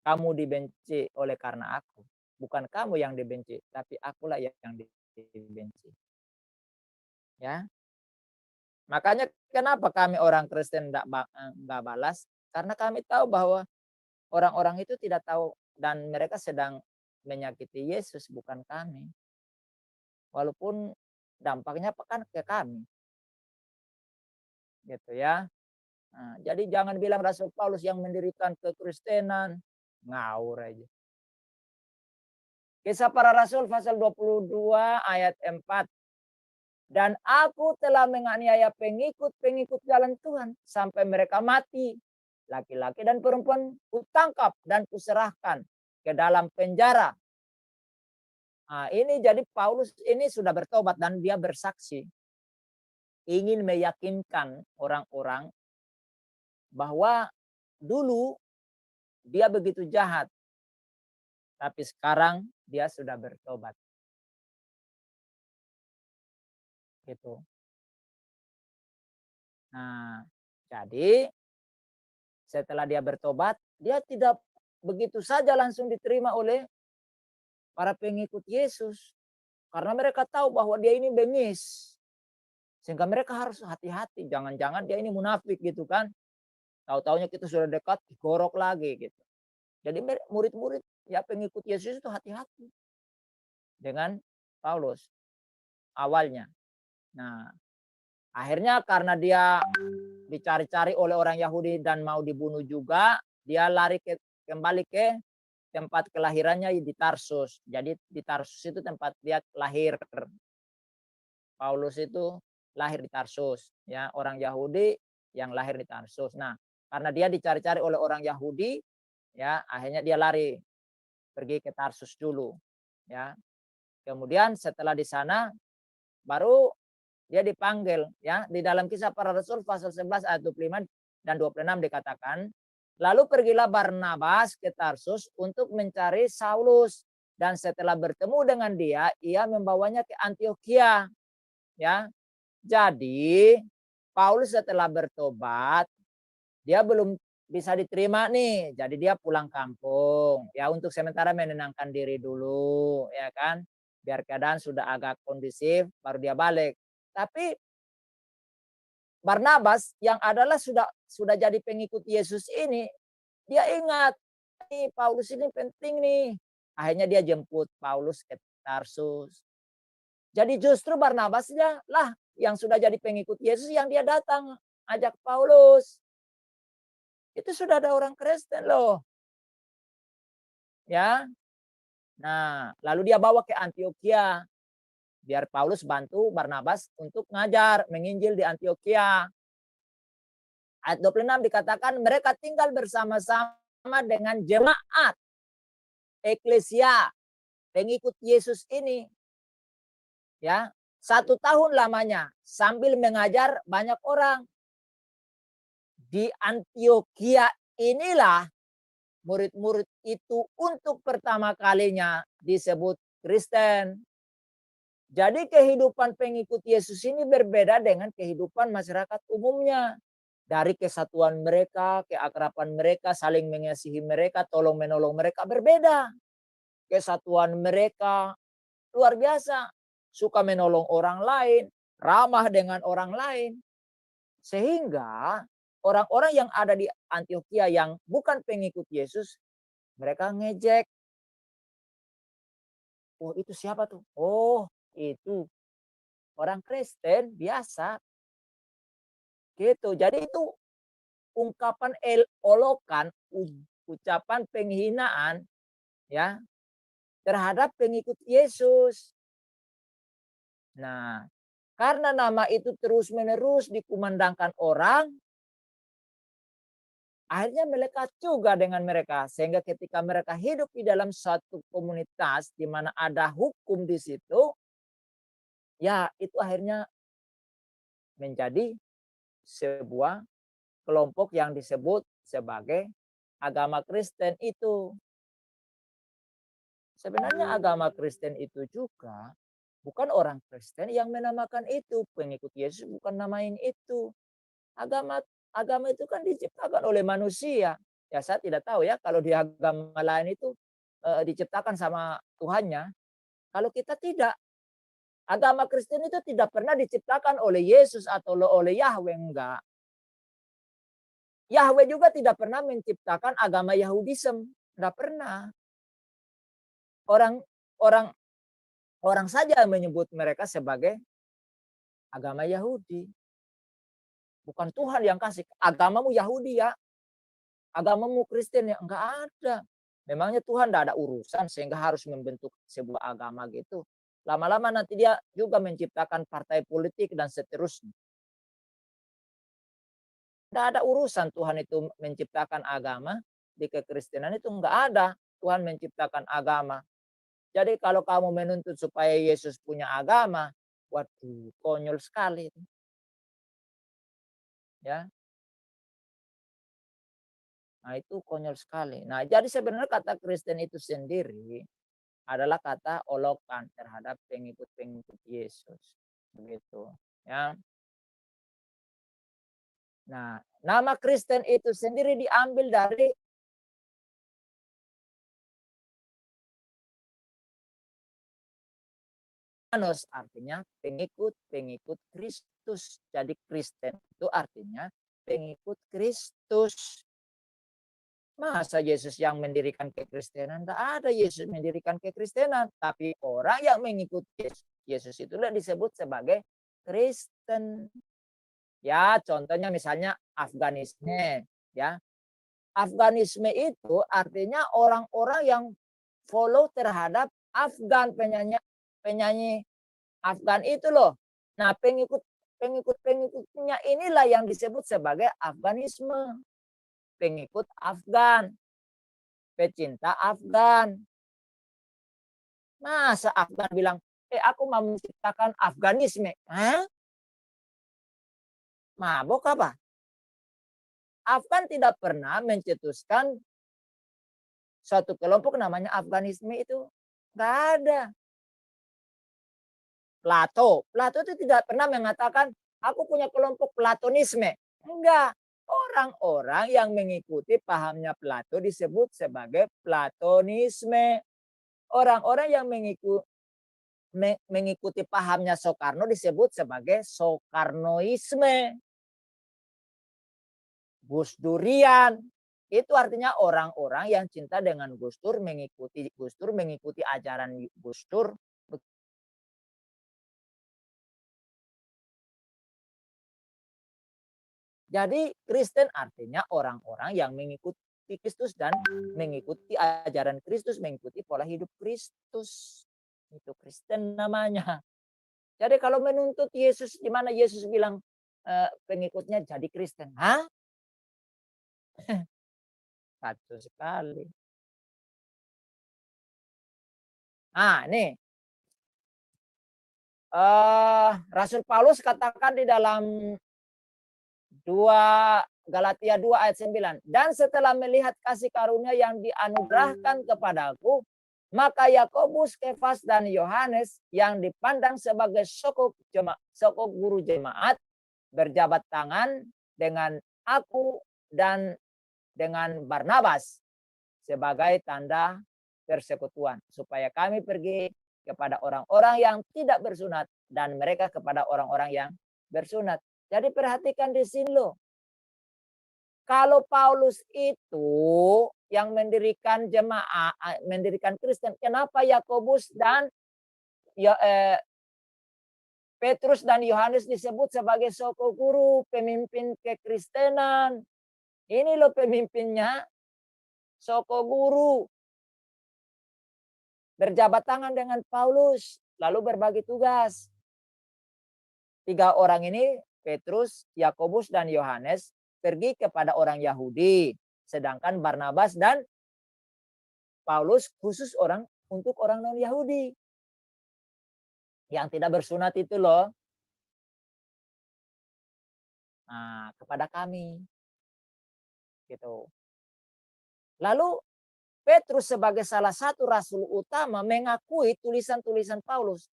Speaker 1: kamu dibenci oleh karena aku. Bukan kamu yang dibenci, tapi akulah yang dibenci. Ya. Makanya kenapa kami orang Kristen enggak balas? Karena kami tahu bahwa orang-orang itu tidak tahu dan mereka sedang menyakiti Yesus, bukan kami. Walaupun dampaknya kan ke kami. Gitu ya. Nah, jadi jangan bilang Rasul Paulus yang mendirikan kekristenan. Ngawur aja. Kisah Para Rasul pasal 22 ayat 4. Dan aku telah menganiaya pengikut-pengikut jalan Tuhan sampai mereka mati. Laki-laki dan perempuan kutangkap dan kuserahkan ke dalam penjara. Nah, ini jadi Paulus ini sudah bertobat dan dia bersaksi. Ingin meyakinkan orang-orang bahwa dulu dia begitu jahat. Tapi sekarang dia sudah bertobat. gitu. Nah, jadi setelah dia bertobat, dia tidak begitu saja langsung diterima oleh para pengikut Yesus. Karena mereka tahu bahwa dia ini bengis. Sehingga mereka harus hati-hati. Jangan-jangan dia ini munafik gitu kan. Tahu-taunya kita sudah dekat, digorok lagi gitu. Jadi murid-murid, ya pengikut Yesus itu hati-hati dengan Paulus awalnya. Nah, akhirnya karena dia dicari-cari oleh orang Yahudi dan mau dibunuh juga, dia lari kembali ke tempat kelahirannya di Tarsus. Jadi di Tarsus itu tempat dia lahir. Paulus itu lahir di Tarsus, ya, orang Yahudi yang lahir di Tarsus. Nah, karena dia dicari-cari oleh orang Yahudi, ya, akhirnya dia lari pergi ke Tarsus dulu, ya. Kemudian setelah di sana baru dia dipanggil, ya. Di dalam Kisah Para Rasul pasal 11 ayat 25 dan 26 dikatakan, lalu pergilah Barnabas ke Tarsus untuk mencari Saulus, dan setelah bertemu dengan dia, ia membawanya ke Antiokhia, ya. Jadi Paulus setelah bertobat, dia belum bisa diterima nih, jadi dia pulang kampung, ya, untuk sementara menenangkan diri dulu, ya kan, biar keadaan sudah agak kondusif baru dia balik. Tapi Barnabas yang adalah sudah jadi pengikut Yesus ini, dia ingat nih Paulus ini penting nih. Akhirnya dia jemput Paulus ke Tarsus. Jadi justru Barnabasnya lah yang sudah jadi pengikut Yesus yang dia datang ajak Paulus. Itu sudah ada orang Kristen loh. Ya. Nah, lalu dia bawa ke Antiokhia. Biar Paulus bantu Barnabas untuk ngajar, menginjil di Antiokhia. Ayat 26 dikatakan mereka tinggal bersama-sama dengan jemaat eklesia, pengikut Yesus ini. Ya, 1 tahun lamanya sambil mengajar banyak orang. Di Antiokhia inilah murid-murid itu untuk pertama kalinya disebut Kristen. Jadi kehidupan pengikut Yesus ini berbeda dengan kehidupan masyarakat umumnya. Dari kesatuan mereka, keakraban mereka, saling mengasihi mereka, tolong menolong mereka berbeda. Kesatuan mereka luar biasa. Suka menolong orang lain, ramah dengan orang lain. Sehingga orang-orang yang ada di Antiokhia yang bukan pengikut Yesus, mereka ngejek. Oh, itu siapa tuh? Oh, itu orang Kristen biasa. Gitu. Jadi itu ungkapan olokan, ucapan penghinaan, ya, terhadap pengikut Yesus. Nah, karena nama itu terus-menerus dikumandangkan orang, akhirnya melekat juga dengan mereka. Sehingga ketika mereka hidup di dalam satu komunitas di mana ada hukum di situ, ya itu akhirnya menjadi sebuah kelompok yang disebut sebagai agama Kristen itu. Sebenarnya agama Kristen itu juga bukan orang Kristen yang menamakan itu. Pengikut Yesus bukan namain itu. Agama itu kan diciptakan oleh manusia. Ya saya tidak tahu ya kalau di agama lain itu diciptakan sama Tuhannya. Kalau kita tidak. Agama Kristen itu tidak pernah diciptakan oleh Yesus atau oleh Yahweh, enggak. Yahweh juga tidak pernah menciptakan agama Yahudisme, enggak pernah. Orang saja menyebut mereka sebagai agama Yahudi. Bukan Tuhan yang kasih agamamu Yahudi ya, agamamu Kristen ya, enggak ada. Memangnya Tuhan enggak ada urusan sehingga harus membentuk sebuah agama gitu. Lama-lama nanti dia juga menciptakan partai politik dan seterusnya. Tidak ada urusan Tuhan itu menciptakan agama. Di kekristenan itu enggak ada Tuhan menciptakan agama. Jadi kalau kamu menuntut supaya Yesus punya agama, waduh, konyol sekali. Ya. Nah, itu konyol sekali. Nah, jadi sebenarnya kata Kristen itu sendiri adalah kata olokan terhadap pengikut-pengikut Yesus. Begitu, ya. Nah, nama Kristen itu sendiri diambil dari Anos, artinya pengikut Kristus. Jadi Kristen itu artinya pengikut Kristus. Masa Yesus yang mendirikan kekristenan? Tidak ada Yesus mendirikan kekristenan. Tapi orang yang mengikuti Yesus itulah disebut sebagai Kristen. Ya, contohnya misalnya Afganisme. Ya, Afganisme itu artinya orang-orang yang follow terhadap Afgan, penyanyi Afgan itu loh. Nah, pengikutnya inilah yang disebut sebagai Afganisme. Pengikut Afgan, pecinta Afgan. Masa Afgan bilang, aku mau menciptakan Afganisme. Hah? Mabok apa? Afgan tidak pernah mencetuskan suatu kelompok namanya Afganisme itu. Nggak ada. Plato itu tidak pernah mengatakan, aku punya kelompok Platonisme. Enggak. Orang-orang yang mengikuti pahamnya Plato disebut sebagai Platonisme. Orang-orang yang mengikuti pahamnya Soekarno disebut sebagai Soekarnoisme. Gus Durian. Itu artinya orang-orang yang cinta dengan Gus Dur, mengikuti ajaran Gus Dur. Jadi Kristen artinya orang-orang yang mengikuti Kristus dan mengikuti ajaran Kristus, mengikuti pola hidup Kristus. Itu Kristen namanya. Jadi kalau menuntut Yesus, di mana Yesus bilang pengikutnya jadi Kristen. Hah? Kacau sekali. Nah, ini. Rasul Paulus katakan di dalam 2 Galatia 2 ayat 9. Dan setelah melihat kasih karunia yang dianugerahkan kepadaku, maka Yakobus, Kefas, dan Yohanes yang dipandang sebagai sokok guru jemaat berjabat tangan dengan aku dan dengan Barnabas sebagai tanda persekutuan, supaya kami pergi kepada orang-orang yang tidak bersunat dan mereka kepada orang-orang yang bersunat. Jadi perhatikan di sini loh. Kalau Paulus itu yang mendirikan jemaah, mendirikan Kristen, kenapa Yakobus dan Petrus dan Yohanes disebut sebagai soko guru, pemimpin kekristenan? Ini loh pemimpinnya, soko guru. Berjabat tangan dengan Paulus, lalu berbagi tugas. 3 orang ini, Petrus, Yakobus, dan Yohanes, pergi kepada orang Yahudi. Sedangkan Barnabas dan Paulus khusus untuk orang non-Yahudi. Yang tidak bersunat itu loh. Nah, kepada kami. Gitu. Lalu Petrus sebagai salah satu rasul utama mengakui tulisan-tulisan Paulus.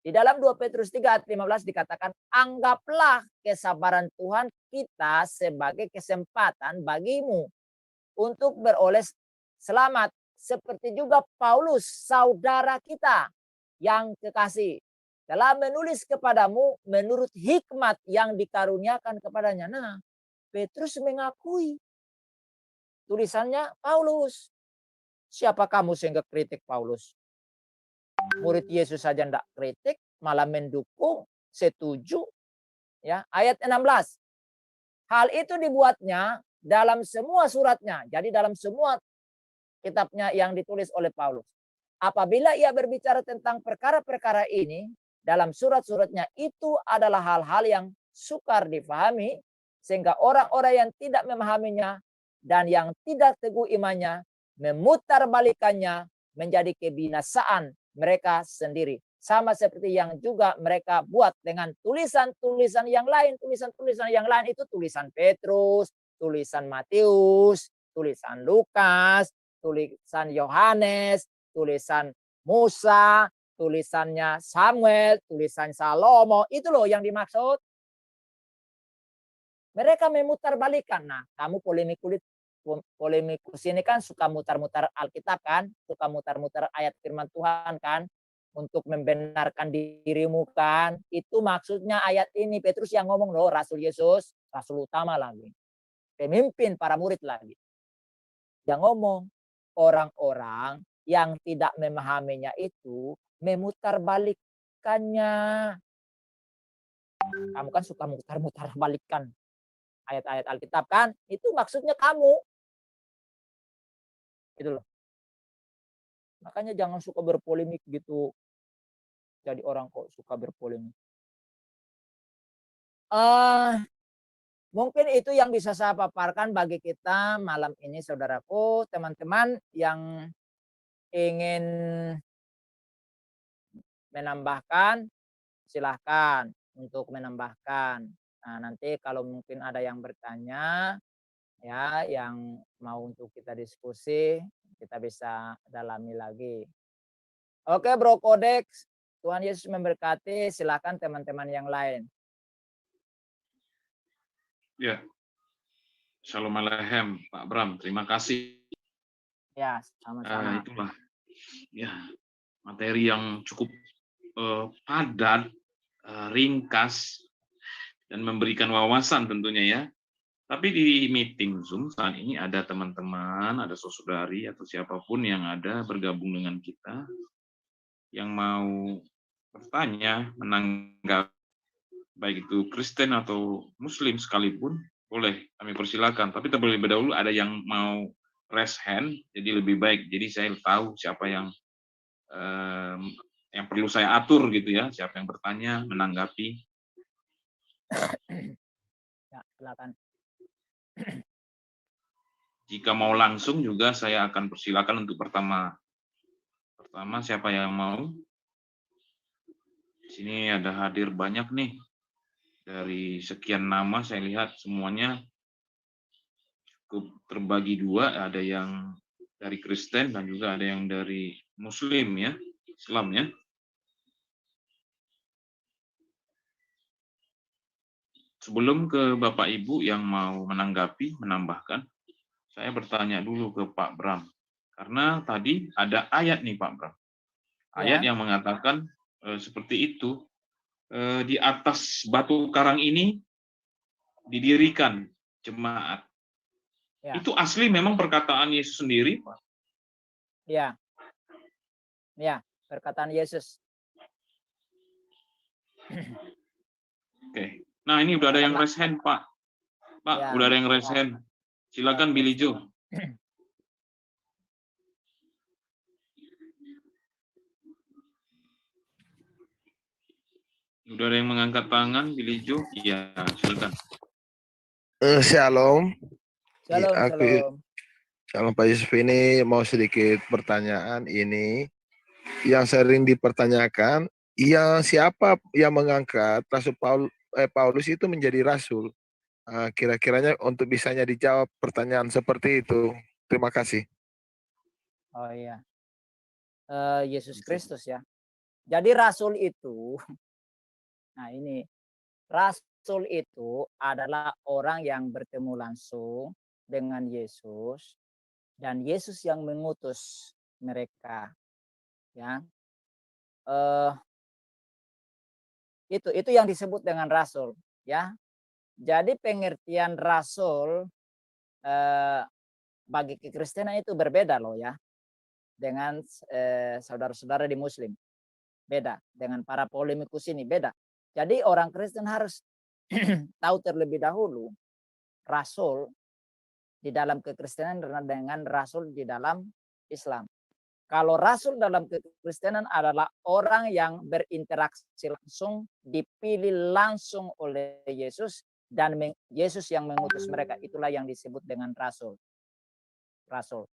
Speaker 1: Di dalam 2 Petrus 3 ayat 15 dikatakan, anggaplah kesabaran Tuhan kita sebagai kesempatan bagimu untuk beroleh selamat. Seperti juga Paulus, saudara kita yang kekasih, telah menulis kepadamu menurut hikmat yang dikaruniakan kepadanya. Nah, Petrus mengakui tulisannya Paulus. Siapa kamu sehingga kritik Paulus? Murid Yesus saja tidak kritik, malah mendukung, setuju. Ya, ayat 16. Hal itu dibuatnya dalam semua suratnya. Jadi dalam semua kitabnya yang ditulis oleh Paulus. Apabila ia berbicara tentang perkara-perkara ini, dalam surat-suratnya itu adalah hal-hal yang sukar difahami, sehingga orang-orang yang tidak memahaminya dan yang tidak teguh imannya memutarbalikannya menjadi kebinasaan mereka sendiri. Sama seperti yang juga mereka buat dengan tulisan-tulisan yang lain. Tulisan-tulisan yang lain itu tulisan Petrus, tulisan Matius, tulisan Lukas, tulisan Yohanes, tulisan Musa, tulisannya Samuel, tulisan Salomo, itu loh yang dimaksud. Mereka memutarbalikkan. Nah, kamu polemikus ini kan suka mutar-mutar Alkitab kan, suka mutar-mutar ayat firman Tuhan kan, untuk membenarkan dirimu kan. Itu maksudnya ayat ini. Petrus yang ngomong loh, Rasul Yesus, Rasul utama lagi. Pemimpin para murid lagi. Yang ngomong, orang-orang yang tidak memahaminya itu memutarbalikkannya. Kamu kan suka mutar-mutar balikkan ayat-ayat Alkitab kan, itu maksudnya kamu. Gitu loh. Makanya jangan suka berpolemik gitu. Jadi orang kok suka berpolemik. Mungkin itu yang bisa saya paparkan bagi kita malam ini, saudaraku. Teman-teman yang ingin menambahkan, silahkan untuk menambahkan. Nah, nanti kalau mungkin ada yang bertanya, ya, yang mau untuk kita diskusi, kita bisa dalami lagi. Oke, Bro Kodex, Tuhan Yesus memberkati. Silakan teman-teman yang lain.
Speaker 3: Ya, Shalom Aleichem, Pak Bram. Terima kasih.
Speaker 1: Ya, sama-sama.
Speaker 3: Itulah, ya, materi yang cukup padat, ringkas, dan memberikan wawasan tentunya ya. Tapi di meeting Zoom saat ini ada teman-teman, ada saudari atau siapapun yang ada bergabung dengan kita yang mau bertanya, menanggapi, baik itu Kristen atau Muslim sekalipun, boleh kami persilakan. Tapi terlebih dahulu ada yang mau raise hand, jadi lebih baik. Jadi saya tahu siapa yang perlu saya atur gitu ya, siapa yang bertanya, menanggapi.
Speaker 1: Ya, silakan.
Speaker 3: Jika mau langsung juga saya akan persilakan untuk pertama siapa yang mau. Di sini ada hadir banyak nih. Dari sekian nama saya lihat semuanya cukup terbagi dua, ada yang dari Kristen dan juga ada yang dari Muslim ya, Islam ya. Sebelum ke Bapak Ibu yang mau menanggapi, menambahkan, saya bertanya dulu ke Pak Bram. Karena tadi ada ayat nih Pak Bram. Ayat yang mengatakan seperti itu, di atas batu karang ini didirikan jemaat. Ya. Itu asli memang perkataan Yesus sendiri, Pak?
Speaker 1: Ya. Ya, perkataan Yesus.
Speaker 3: Oke. Nah, ini udah ada yang raise hand, Pak. Pak, ya, udah ada yang raise hand. Silakan Billy Joe. Udah ada yang mengangkat tangan, Billy Joe? Iya, silakan.
Speaker 2: Shalom.
Speaker 1: Shalom, shalom.
Speaker 2: Shalom Pak Yusuf, ini mau sedikit pertanyaan ini. Yang sering dipertanyakan, siapa yang mengangkat Rasul Paulus itu menjadi rasul? Kira-kiranya untuk bisanya dijawab pertanyaan seperti itu. Terima kasih.
Speaker 1: Oh iya. Yesus Kristus ya. Jadi rasul itu, nah ini, rasul itu adalah orang yang bertemu langsung dengan Yesus dan Yesus yang mengutus mereka. Ya. Itu yang disebut dengan rasul, ya. Jadi pengertian rasul bagi kekristenan itu berbeda loh ya dengan saudara-saudara di Muslim, beda dengan para polemikus ini, beda. Jadi orang Kristen harus tahu terlebih dahulu rasul di dalam kekristenan dengan rasul di dalam Islam. Kalau rasul dalam kekristenan adalah orang yang berinteraksi langsung, dipilih langsung oleh Yesus, dan Yesus yang mengutus mereka, itulah yang disebut dengan rasul. Rasul.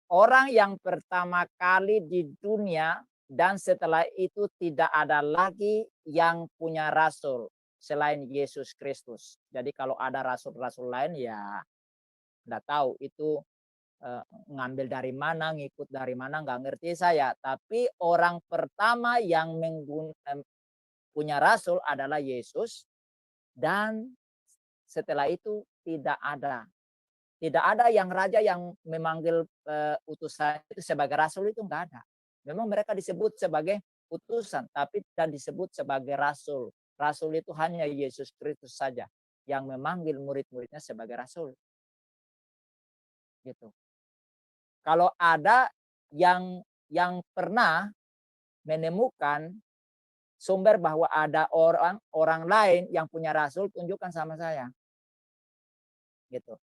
Speaker 1: Orang yang pertama kali di dunia dan setelah itu tidak ada lagi yang punya rasul selain Yesus Kristus. Jadi kalau ada rasul-rasul lain ya enggak tahu, itu ngambil dari mana, ngikut dari mana, nggak ngerti saya. Tapi orang pertama yang punya rasul adalah Yesus, dan setelah itu tidak ada yang raja yang memanggil utusan itu sebagai rasul, itu nggak ada. Memang mereka disebut sebagai utusan, tapi tidak disebut sebagai rasul. Rasul itu hanya Yesus Kristus saja yang memanggil murid-muridnya sebagai rasul. Gitu. Kalau ada yang pernah menemukan sumber bahwa ada orang lain yang punya rasul, tunjukkan sama saya. Gitu.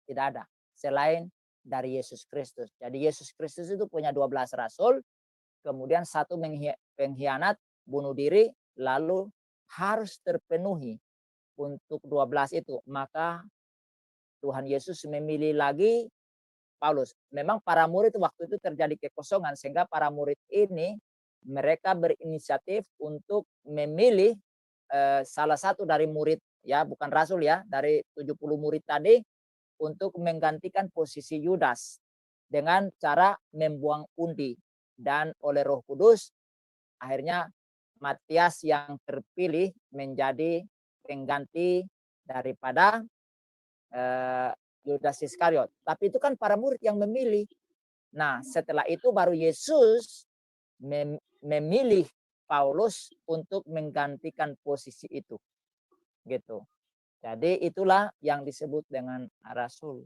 Speaker 1: Tidak ada selain dari Yesus Kristus. Jadi Yesus Kristus itu punya 12 rasul, kemudian satu pengkhianat, bunuh diri, lalu harus terpenuhi untuk 12 itu. Maka Tuhan Yesus memilih lagi Paulus. Memang para murid waktu itu terjadi kekosongan, sehingga para murid ini mereka berinisiatif untuk memilih salah satu dari murid, ya bukan rasul ya, dari 70 murid tadi, untuk menggantikan posisi Yudas dengan cara membuang undi. Dan oleh Roh Kudus akhirnya Matias yang terpilih menjadi pengganti daripada Yudas Iskariot. Tapi itu kan para murid yang memilih. Nah, setelah itu baru Yesus memilih Paulus untuk menggantikan posisi itu. Gitu. Jadi itulah yang disebut dengan rasul.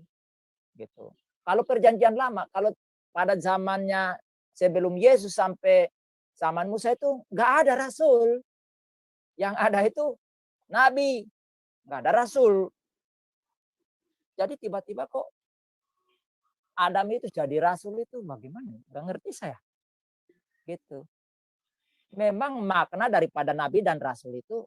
Speaker 1: Gitu. Kalau perjanjian lama, kalau pada zamannya sebelum Yesus sampai zaman Musa itu nggak ada rasul. Yang ada itu nabi, nggak ada rasul. Jadi tiba-tiba kok Adam itu jadi rasul, itu bagaimana? Gak ngerti saya. Gitu. Memang makna daripada nabi dan rasul itu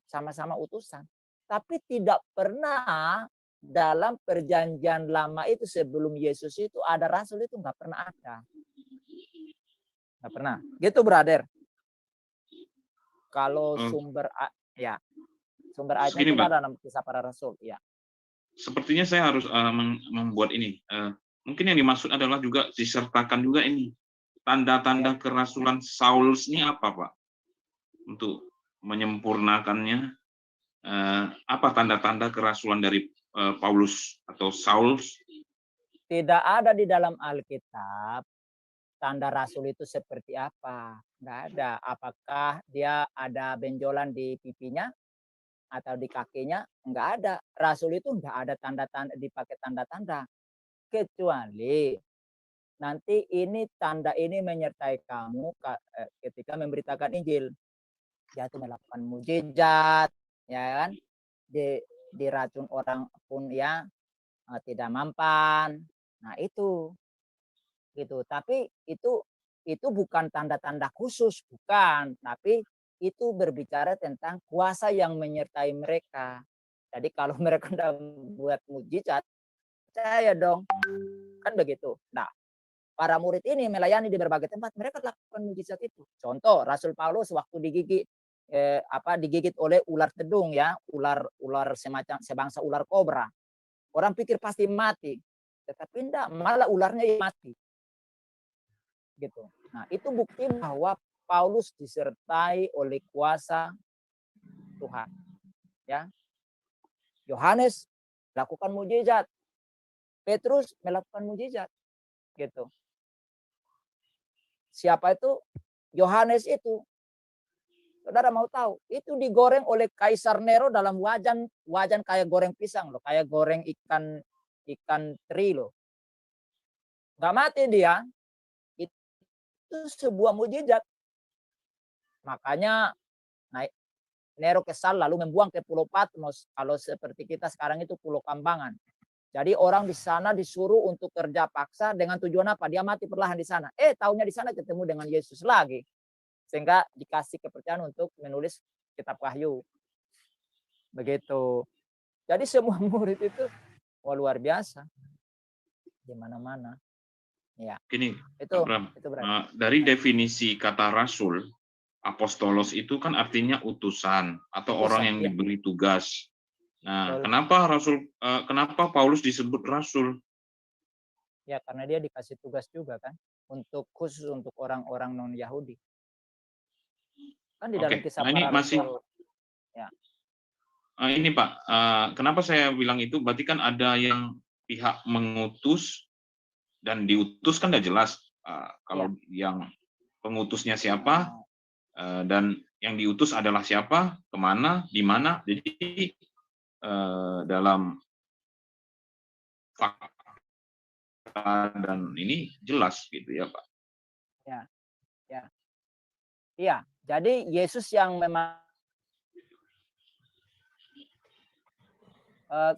Speaker 1: sama-sama utusan. Tapi tidak pernah dalam perjanjian lama itu sebelum Yesus itu ada rasul, itu nggak pernah ada. Nggak pernah. Gitu, brother. Kalau sumber ayatnya
Speaker 3: Begini,
Speaker 1: tidak ada dalam Kisah Para Rasul, ya.
Speaker 3: Sepertinya saya harus membuat ini. Mungkin yang dimaksud adalah juga disertakan juga ini tanda-tanda kerasulan Saulus ini apa, Pak? Untuk menyempurnakannya, apa tanda-tanda kerasulan dari Paulus atau Saulus?
Speaker 1: Tidak ada di dalam Alkitab tanda rasul itu seperti apa. Nggak ada. Apakah dia ada benjolan di pipinya atau di kakinya? Nggak ada. Rasul itu nggak ada tanda-tanda, dipakai tanda-tanda. Kecuali nanti ini tanda ini menyertai kamu ketika memberitakan Injil. Yaitu melakukan mujizat, ya kan? Diracun orang pun ya tidak mampan. Nah itu gitu. Tapi itu bukan tanda-tanda khusus, bukan. Tapi itu berbicara tentang kuasa yang menyertai mereka. Jadi kalau mereka udah buat mujizat, percaya dong. Kan begitu. Nah, para murid ini melayani di berbagai tempat, mereka lakukan mujizat itu. Contoh, Rasul Paulus waktu digigit oleh ular tedung, ya, ular semacam sebangsa ular kobra. Orang pikir pasti mati, tetapi enggak, malah ularnya yang mati. Gitu. Nah, itu bukti bahwa Paulus disertai oleh kuasa Tuhan. Ya. Yohanes melakukan mujizat. Petrus melakukan mujizat. Gitu. Siapa itu? Yohanes itu. Saudara mau tahu? Itu digoreng oleh Kaisar Nero dalam wajan kayak goreng pisang loh, kayak goreng ikan teri loh. Gak mati dia. Itu sebuah mujizat. Makanya Nero kesal lalu membuang ke Pulau Patmos. Kalau seperti kita sekarang itu Pulau Kambangan. Jadi orang di sana disuruh untuk kerja paksa dengan tujuan apa? Dia mati perlahan di sana. Taunya di sana ketemu dengan Yesus lagi. Sehingga dikasih kepercayaan untuk menulis kitab Wahyu. Begitu. Jadi semua murid itu luar biasa. Di mana-mana. Ya.
Speaker 3: Gini,
Speaker 1: itu
Speaker 3: dari definisi kata rasul, apostolos itu kan artinya utusan atau orang yang diberi tugas. Nah, kenapa Paulus disebut rasul?
Speaker 1: Ya, karena dia dikasih tugas juga kan, khusus untuk orang-orang non-Yahudi. Kan di dalam
Speaker 3: Oke,
Speaker 1: Kisah
Speaker 3: nah ini
Speaker 1: Para
Speaker 3: masih
Speaker 1: Rasul. Ya.
Speaker 3: Ini Pak, kenapa saya bilang itu? Berarti kan ada yang pihak mengutus dan diutus kan udah jelas. Kalau yang pengutusnya siapa dan yang diutus adalah siapa, kemana, di mana. Jadi dalam fakta dan ini jelas gitu ya Pak.
Speaker 1: Ya, ya. Iya, jadi Yesus yang memang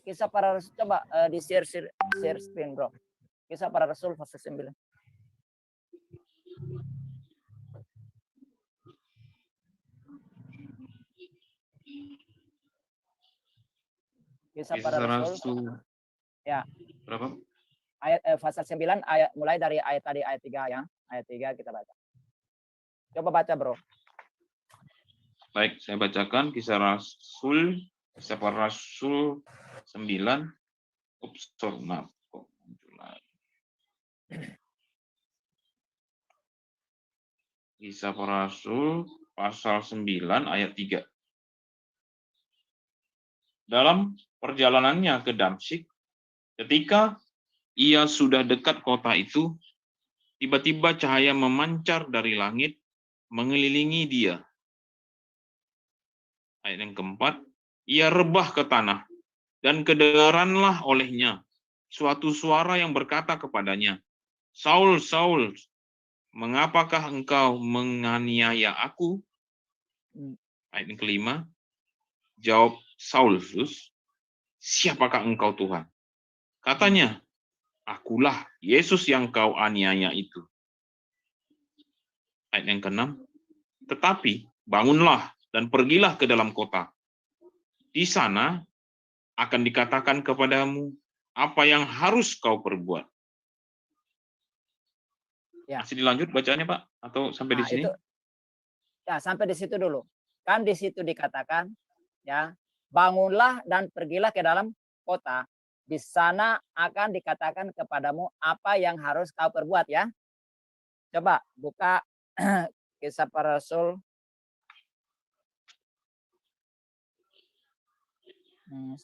Speaker 1: Kisah Para Rasul, coba di share screen, Bro. Kisah Para Rasul pasal 9. Kisah Para Rasul. Ya.
Speaker 3: Berapa?
Speaker 1: Ayat pasal 9 ayat mulai dari ayat 3 ya. Ayat 3 kita baca. Coba baca, Bro.
Speaker 3: Baik, saya bacakan Kisah Para Rasul 9. Maaf, kok muncul lagi. Kisah Para Rasul pasal 9 ayat 3. Dalam perjalanannya ke Damsyik, ketika ia sudah dekat kota itu, tiba-tiba cahaya memancar dari langit mengelilingi dia. Ayat yang keempat, ia rebah ke tanah, dan kedengaranlah olehnya suatu suara yang berkata kepadanya, Saul, Saul, mengapakah engkau menganiaya aku? Ayat yang kelima, jawab Saulus, siapakah engkau Tuhan? Katanya, akulah Yesus yang kau aniaya itu. Ayat yang keenam, tetapi bangunlah dan pergilah ke dalam kota. Di sana akan dikatakan kepadamu apa yang harus kau perbuat.
Speaker 1: Ya.
Speaker 3: Masih dilanjut bacanya Pak? Atau sampai di sini?
Speaker 1: Ya, sampai di situ dulu. Kan di situ dikatakan, ya, bangunlah dan pergilah ke dalam kota. Di sana akan dikatakan kepadamu apa yang harus kau perbuat ya. Coba buka Kisah Para Rasul 9.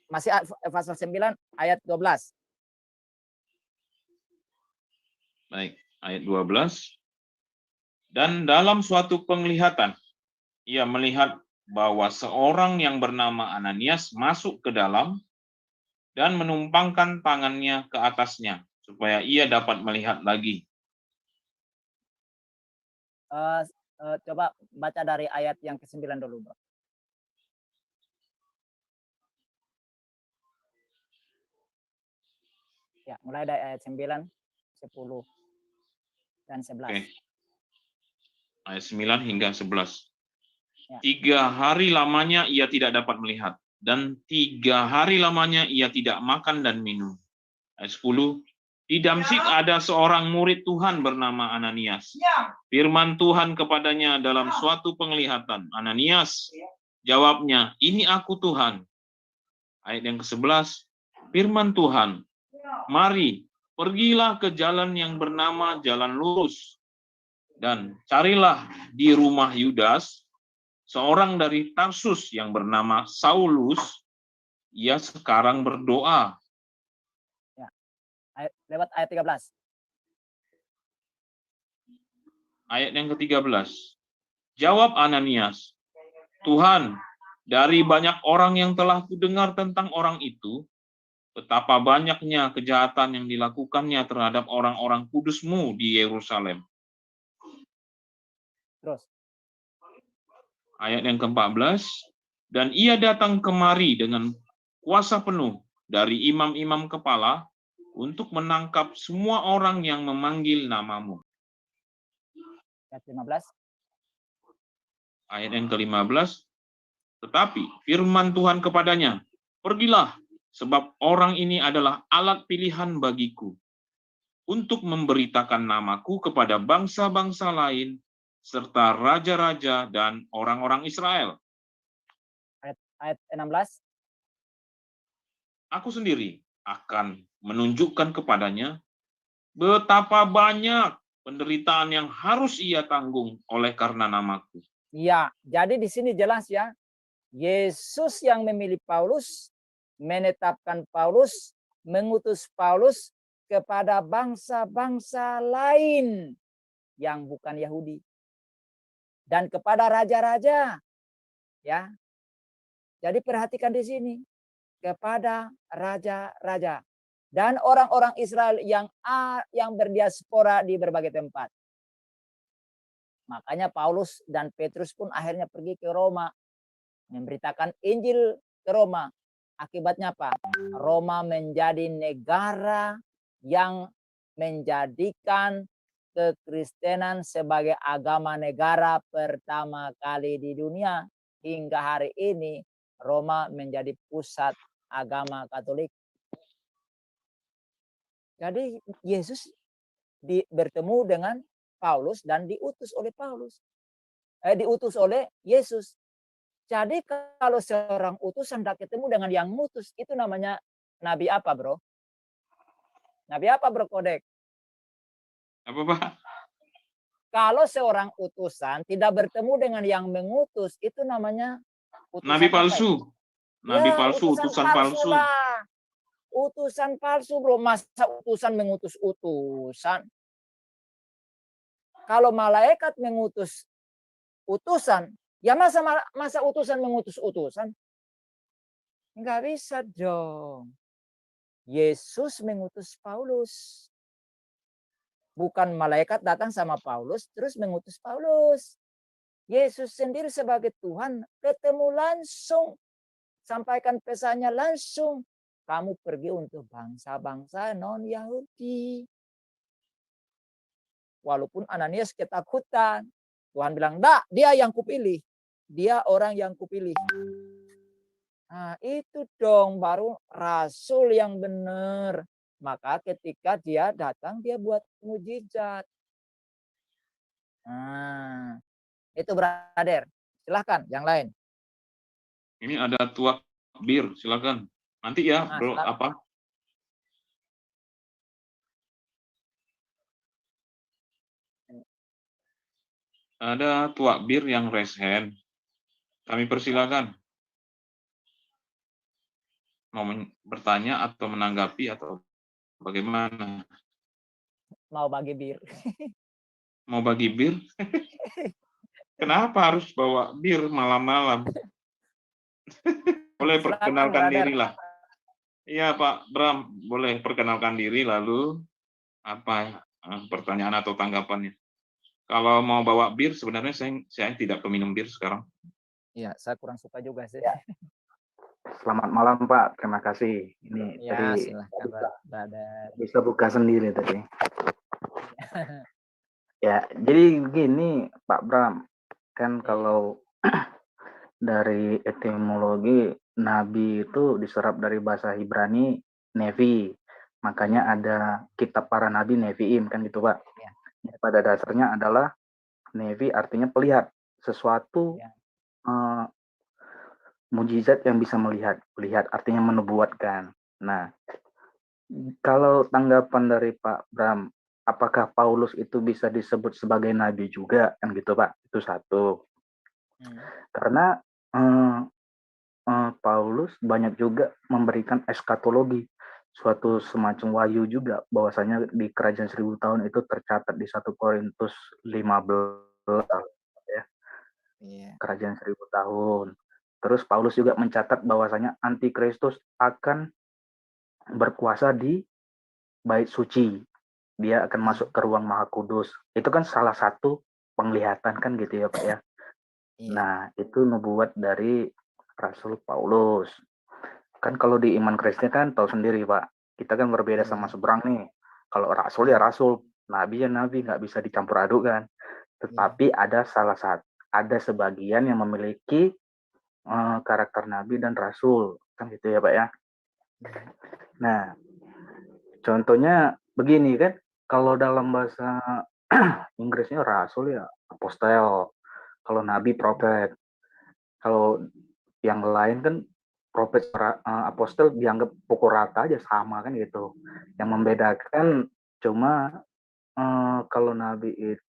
Speaker 1: Masih pasal 9 ayat 12.
Speaker 3: Baik, ayat 12. Dan dalam suatu penglihatan, ia melihat bahwa seorang yang bernama Ananias masuk ke dalam dan menumpangkan tangannya ke atasnya, supaya ia dapat melihat lagi.
Speaker 1: Coba baca dari ayat yang ke-9 dulu, Bro. Ya, mulai dari ayat 9, 10, dan 11.
Speaker 3: Oke. Ayat 9 hingga 11.
Speaker 1: Ya.
Speaker 3: 3 hari lamanya ia tidak dapat melihat, dan 3 hari lamanya ia tidak makan dan minum. Ayat 10. Di Damsyik ada seorang murid Tuhan bernama Ananias. Firman Tuhan kepadanya dalam suatu penglihatan. Ananias, jawabnya, ini aku Tuhan. Ayat yang ke-11. Firman Tuhan, mari, pergilah ke jalan yang bernama Jalan Lurus, dan carilah di rumah Yudas, seorang dari Tarsus yang bernama Saulus, ia sekarang berdoa.
Speaker 1: Lewat ayat 13.
Speaker 3: Ayat yang ke-13. Jawab Ananias, Tuhan, dari banyak orang yang telah kudengar tentang orang itu, betapa banyaknya kejahatan yang dilakukannya terhadap orang-orang kudus-Mu di Yerusalem.
Speaker 1: Terus.
Speaker 3: Ayat yang ke-14. Dan ia datang kemari dengan kuasa penuh dari imam-imam kepala untuk menangkap semua orang yang memanggil nama-Mu.
Speaker 1: Ayat 15.
Speaker 3: Ayat yang ke-15. Tetapi firman Tuhan kepadanya, pergilah, sebab orang ini adalah alat pilihan bagiku untuk memberitakan namaku kepada bangsa-bangsa lain, serta raja-raja dan orang-orang Israel.
Speaker 1: Ayat 16.
Speaker 3: aku sendiri akan menunjukkan kepadanya betapa banyak penderitaan yang harus ia tanggung oleh karena namaku.
Speaker 1: Ya, jadi di sini jelas ya, Yesus yang memilih Paulus, menetapkan Paulus, mengutus Paulus kepada bangsa-bangsa lain yang bukan Yahudi dan kepada raja-raja, ya. Jadi perhatikan di sini, kepada raja-raja dan orang-orang Israel yang berdiaspora di berbagai tempat. Makanya Paulus dan Petrus pun akhirnya pergi ke Roma, memberitakan Injil ke Roma. Akibatnya apa? Roma menjadi negara yang menjadikan kekristenan sebagai agama negara pertama kali di dunia. Hingga hari ini Roma menjadi pusat agama Katolik. Jadi Yesus bertemu dengan Paulus dan diutus oleh diutus oleh Yesus. Jadi kalau seorang utusan tidak ketemu dengan yang mutus, itu namanya nabi apa, bro? Nabi apa, bro Kodek?
Speaker 3: Apa, Pak?
Speaker 1: Kalau seorang utusan tidak bertemu dengan yang mengutus, itu namanya utusan
Speaker 3: Nabi
Speaker 1: apa
Speaker 3: palsu.
Speaker 1: itu?
Speaker 3: Nabi
Speaker 1: Ya,
Speaker 3: palsu, utusan palsu.
Speaker 1: lah. Utusan palsu, bro. Masa utusan mengutus utusan? Kalau malaikat mengutus utusan, ya masa utusan mengutus utusan? Enggak bisa dong. Yesus mengutus Paulus. Bukan malaikat datang sama Paulus terus mengutus Paulus. Yesus sendiri sebagai Tuhan ketemu langsung. Sampaikan pesannya langsung. Kamu pergi untuk bangsa-bangsa non-Yahudi. Walaupun Ananias ketakutan. Tuhan bilang, "Enggak, dia yang kupilih. Dia orang yang kupilih." Nah, itu dong baru rasul yang benar. Maka ketika dia datang, dia buat mujizat. Nah, itu brother. Silahkan, yang lain.
Speaker 3: Ini ada tuak bir, silakan. Nanti ya,
Speaker 1: Nah,
Speaker 3: bro,
Speaker 1: silakan.
Speaker 3: apa? Ada tuak bir yang raise hand. Kami persilakan. Mau bertanya atau menanggapi atau bagaimana?
Speaker 1: Mau bagi bir.
Speaker 3: Mau bagi bir? Kenapa harus bawa bir malam-malam? Boleh
Speaker 1: Silakan,
Speaker 3: perkenalkan
Speaker 1: brother.
Speaker 3: diri lah. Iya, Pak Bram, boleh perkenalkan diri lalu apa pertanyaan atau tanggapannya. Kalau mau bawa bir, sebenarnya saya tidak peminum bir sekarang.
Speaker 1: Iya, saya kurang suka juga sih.
Speaker 5: Ya. Selamat malam Pak, terima kasih. Ini
Speaker 1: Ya,
Speaker 5: tadi
Speaker 1: silahkan, brother.
Speaker 5: bisa buka sendiri tadi. Ya, jadi begini Pak Bram, kan kalau dari etimologi Nabi itu diserap dari bahasa Ibrani Nevi, makanya ada kitab para Nabi Neviim kan gitu Pak.
Speaker 1: Ya.
Speaker 5: Pada dasarnya adalah Nevi artinya pelihat sesuatu.
Speaker 1: Ya.
Speaker 5: Mujizat yang bisa melihat artinya menubuatkan. Nah, kalau tanggapan dari Pak Bram, apakah Paulus itu bisa disebut sebagai nabi juga kan gitu Pak? Itu satu. Karena Paulus banyak juga memberikan eskatologi, suatu semacam wahyu juga bahwasanya di kerajaan 1000 tahun itu tercatat di 1 Korintus 15 ya. Kerajaan 1000 tahun. Terus Paulus juga mencatat bahwasanya antikristus akan berkuasa di bait suci. Dia akan masuk ke ruang maha kudus. Itu kan salah satu penglihatan kan gitu ya Pak ya. Nah, itu nubuat dari Rasul Paulus. Kan kalau di iman Kristen kan tahu sendiri Pak. Kita kan berbeda sama seberang nih. Kalau rasul ya rasul, nabi ya nabi, nggak bisa dicampur aduk kan. Tetapi ada sebagian yang memiliki karakter nabi dan rasul kan gitu ya Pak ya. Nah, contohnya begini kan, kalau dalam bahasa Inggrisnya rasul ya apostel, kalau nabi profet, kalau yang lain kan apostol dianggap pukul rata aja sama kan gitu. Yang membedakan cuma kalau nabi itu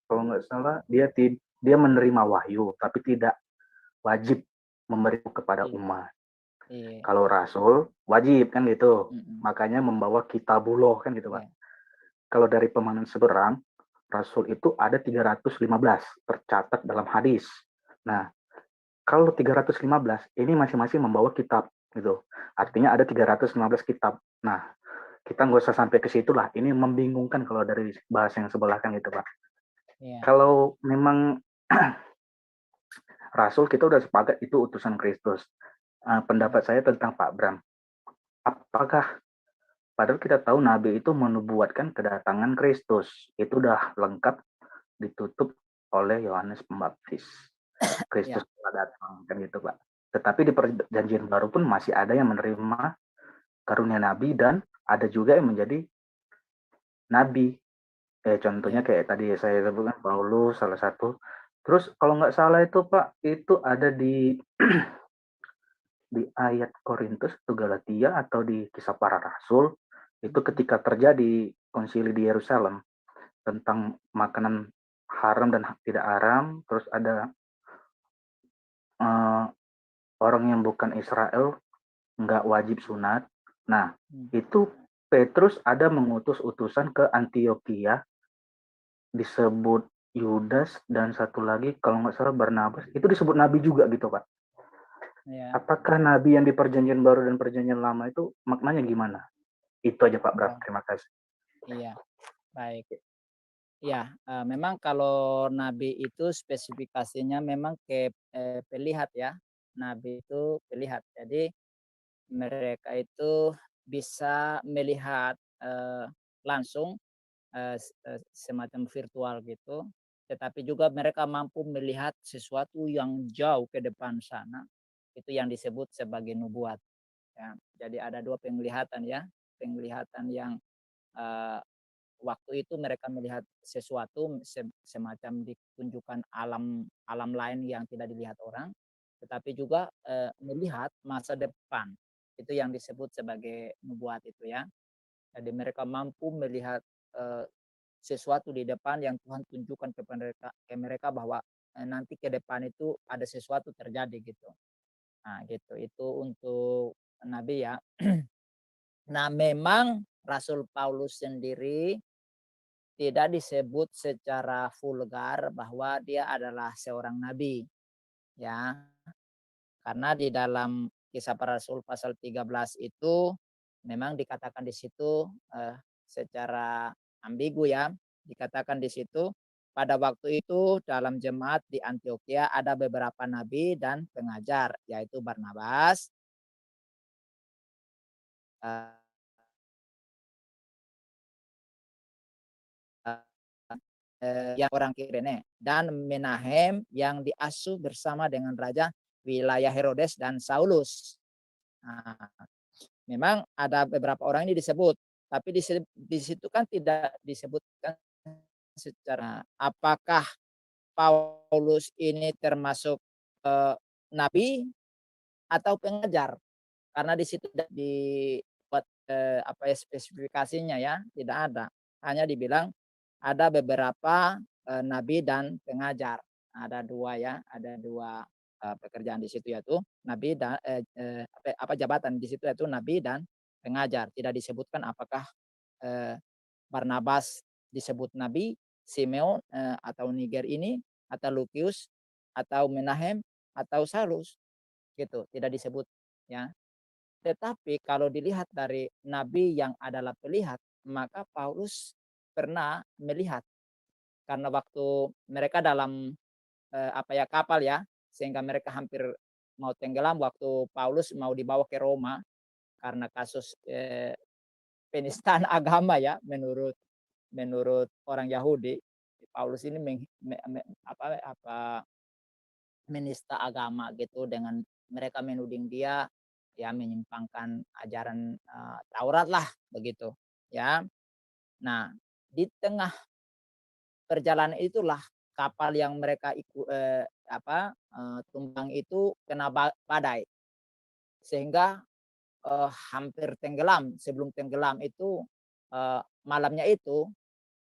Speaker 5: kalau nggak salah dia menerima wahyu tapi tidak wajib memberi kepada
Speaker 1: Iya.
Speaker 5: umat.
Speaker 1: Iya.
Speaker 5: Kalau rasul wajib kan gitu.
Speaker 1: Mm-mm.
Speaker 5: Makanya membawa kitabullah kan gitu, Pak.
Speaker 1: Iya.
Speaker 5: Kalau dari pemahaman seberang, rasul itu ada 315 tercatat dalam hadis. Nah, kalau 315 ini masing-masing membawa kitab gitu. Artinya ada 315 kitab. Nah, kita nggak usah sampai ke situ lah. Ini membingungkan kalau dari bahasa yang sebelah kan gitu, Pak.
Speaker 1: Iya.
Speaker 5: Kalau memang rasul kita udah sepakat itu utusan Kristus. Pendapat saya tentang Pak Bram, apakah padahal kita tahu Nabi itu menubuatkan kedatangan Kristus, itu udah lengkap ditutup oleh Yohanes Pembaptis. Kristus telah datang kan gitu, Pak. Tetapi di perjanjian baru pun masih ada yang menerima karunia Nabi dan ada juga yang menjadi Nabi. Contohnya kayak tadi saya sebutkan Paulus salah satu. Terus kalau nggak salah itu Pak, itu ada di di ayat Korintus atau Galatia atau di Kisah Para Rasul, itu ketika terjadi konsili di Yerusalem tentang makanan haram dan tidak haram, terus ada orang yang bukan Israel nggak wajib sunat. Nah, itu Petrus ada mengutus utusan ke Antioquia, disebut Yudas dan satu lagi kalau nggak salah Barnabas, itu disebut nabi juga gitu, Pak.
Speaker 1: Ya.
Speaker 5: Apakah nabi yang di perjanjian baru dan perjanjian lama itu maknanya gimana? Itu aja Pak Bram, terima kasih.
Speaker 1: Iya, baik. Ya, memang kalau nabi itu spesifikasinya memang pelihat ya. Nabi itu pelihat. Jadi mereka itu bisa melihat langsung semacam virtual gitu. Tetapi juga mereka mampu melihat sesuatu yang jauh ke depan sana. Itu yang disebut sebagai nubuat. Ya. Jadi ada dua penglihatan ya. Penglihatan yang waktu itu mereka melihat sesuatu semacam ditunjukkan alam lain yang tidak dilihat orang, tetapi juga melihat masa depan. Itu yang disebut sebagai nubuat itu ya. Jadi mereka mampu melihat sesuatu di depan yang Tuhan tunjukkan ke mereka bahwa nanti ke depan itu ada sesuatu terjadi gitu. Nah, gitu. Itu untuk nabi ya. Nah, memang Rasul Paulus sendiri tidak disebut secara vulgar bahwa dia adalah seorang nabi ya, karena di dalam Kisah Para Rasul pasal 13 itu memang dikatakan di situ secara ambigu ya, dikatakan di situ pada waktu itu dalam jemaat di Antioquia ada beberapa nabi dan pengajar, yaitu Barnabas, yang orang Kirene, dan Menahem yang diasuh bersama dengan raja wilayah Herodes dan Saulus. Nah, memang ada beberapa orang ini disebut, tapi di situ kan tidak disebutkan secara apakah Paulus ini termasuk nabi atau pengajar, karena di situ tidak dibuat apa ya spesifikasinya ya, tidak ada. Hanya dibilang ada beberapa nabi dan pengajar. Ada dua ya, ada dua pekerjaan di situ yaitu nabi dan apa jabatan di situ yaitu nabi dan pengajar. Tidak disebutkan apakah Barnabas disebut nabi, Simeon atau Niger ini atau Lukius atau Menahem atau Salus gitu, tidak disebut ya. Tetapi kalau dilihat dari nabi yang adalah pelihat, maka Paulus pernah melihat karena waktu mereka dalam apa ya kapal ya, sehingga mereka hampir mau tenggelam waktu Paulus mau dibawa ke Roma karena kasus penistaan agama ya menurut orang Yahudi. Paulus ini menista agama gitu dengan mereka menuding dia ya menyimpangkan ajaran Taurat lah begitu ya. Nah, di tengah perjalanan itulah kapal yang mereka tumpang itu kena badai, sehingga hampir tenggelam. Sebelum tenggelam itu malamnya itu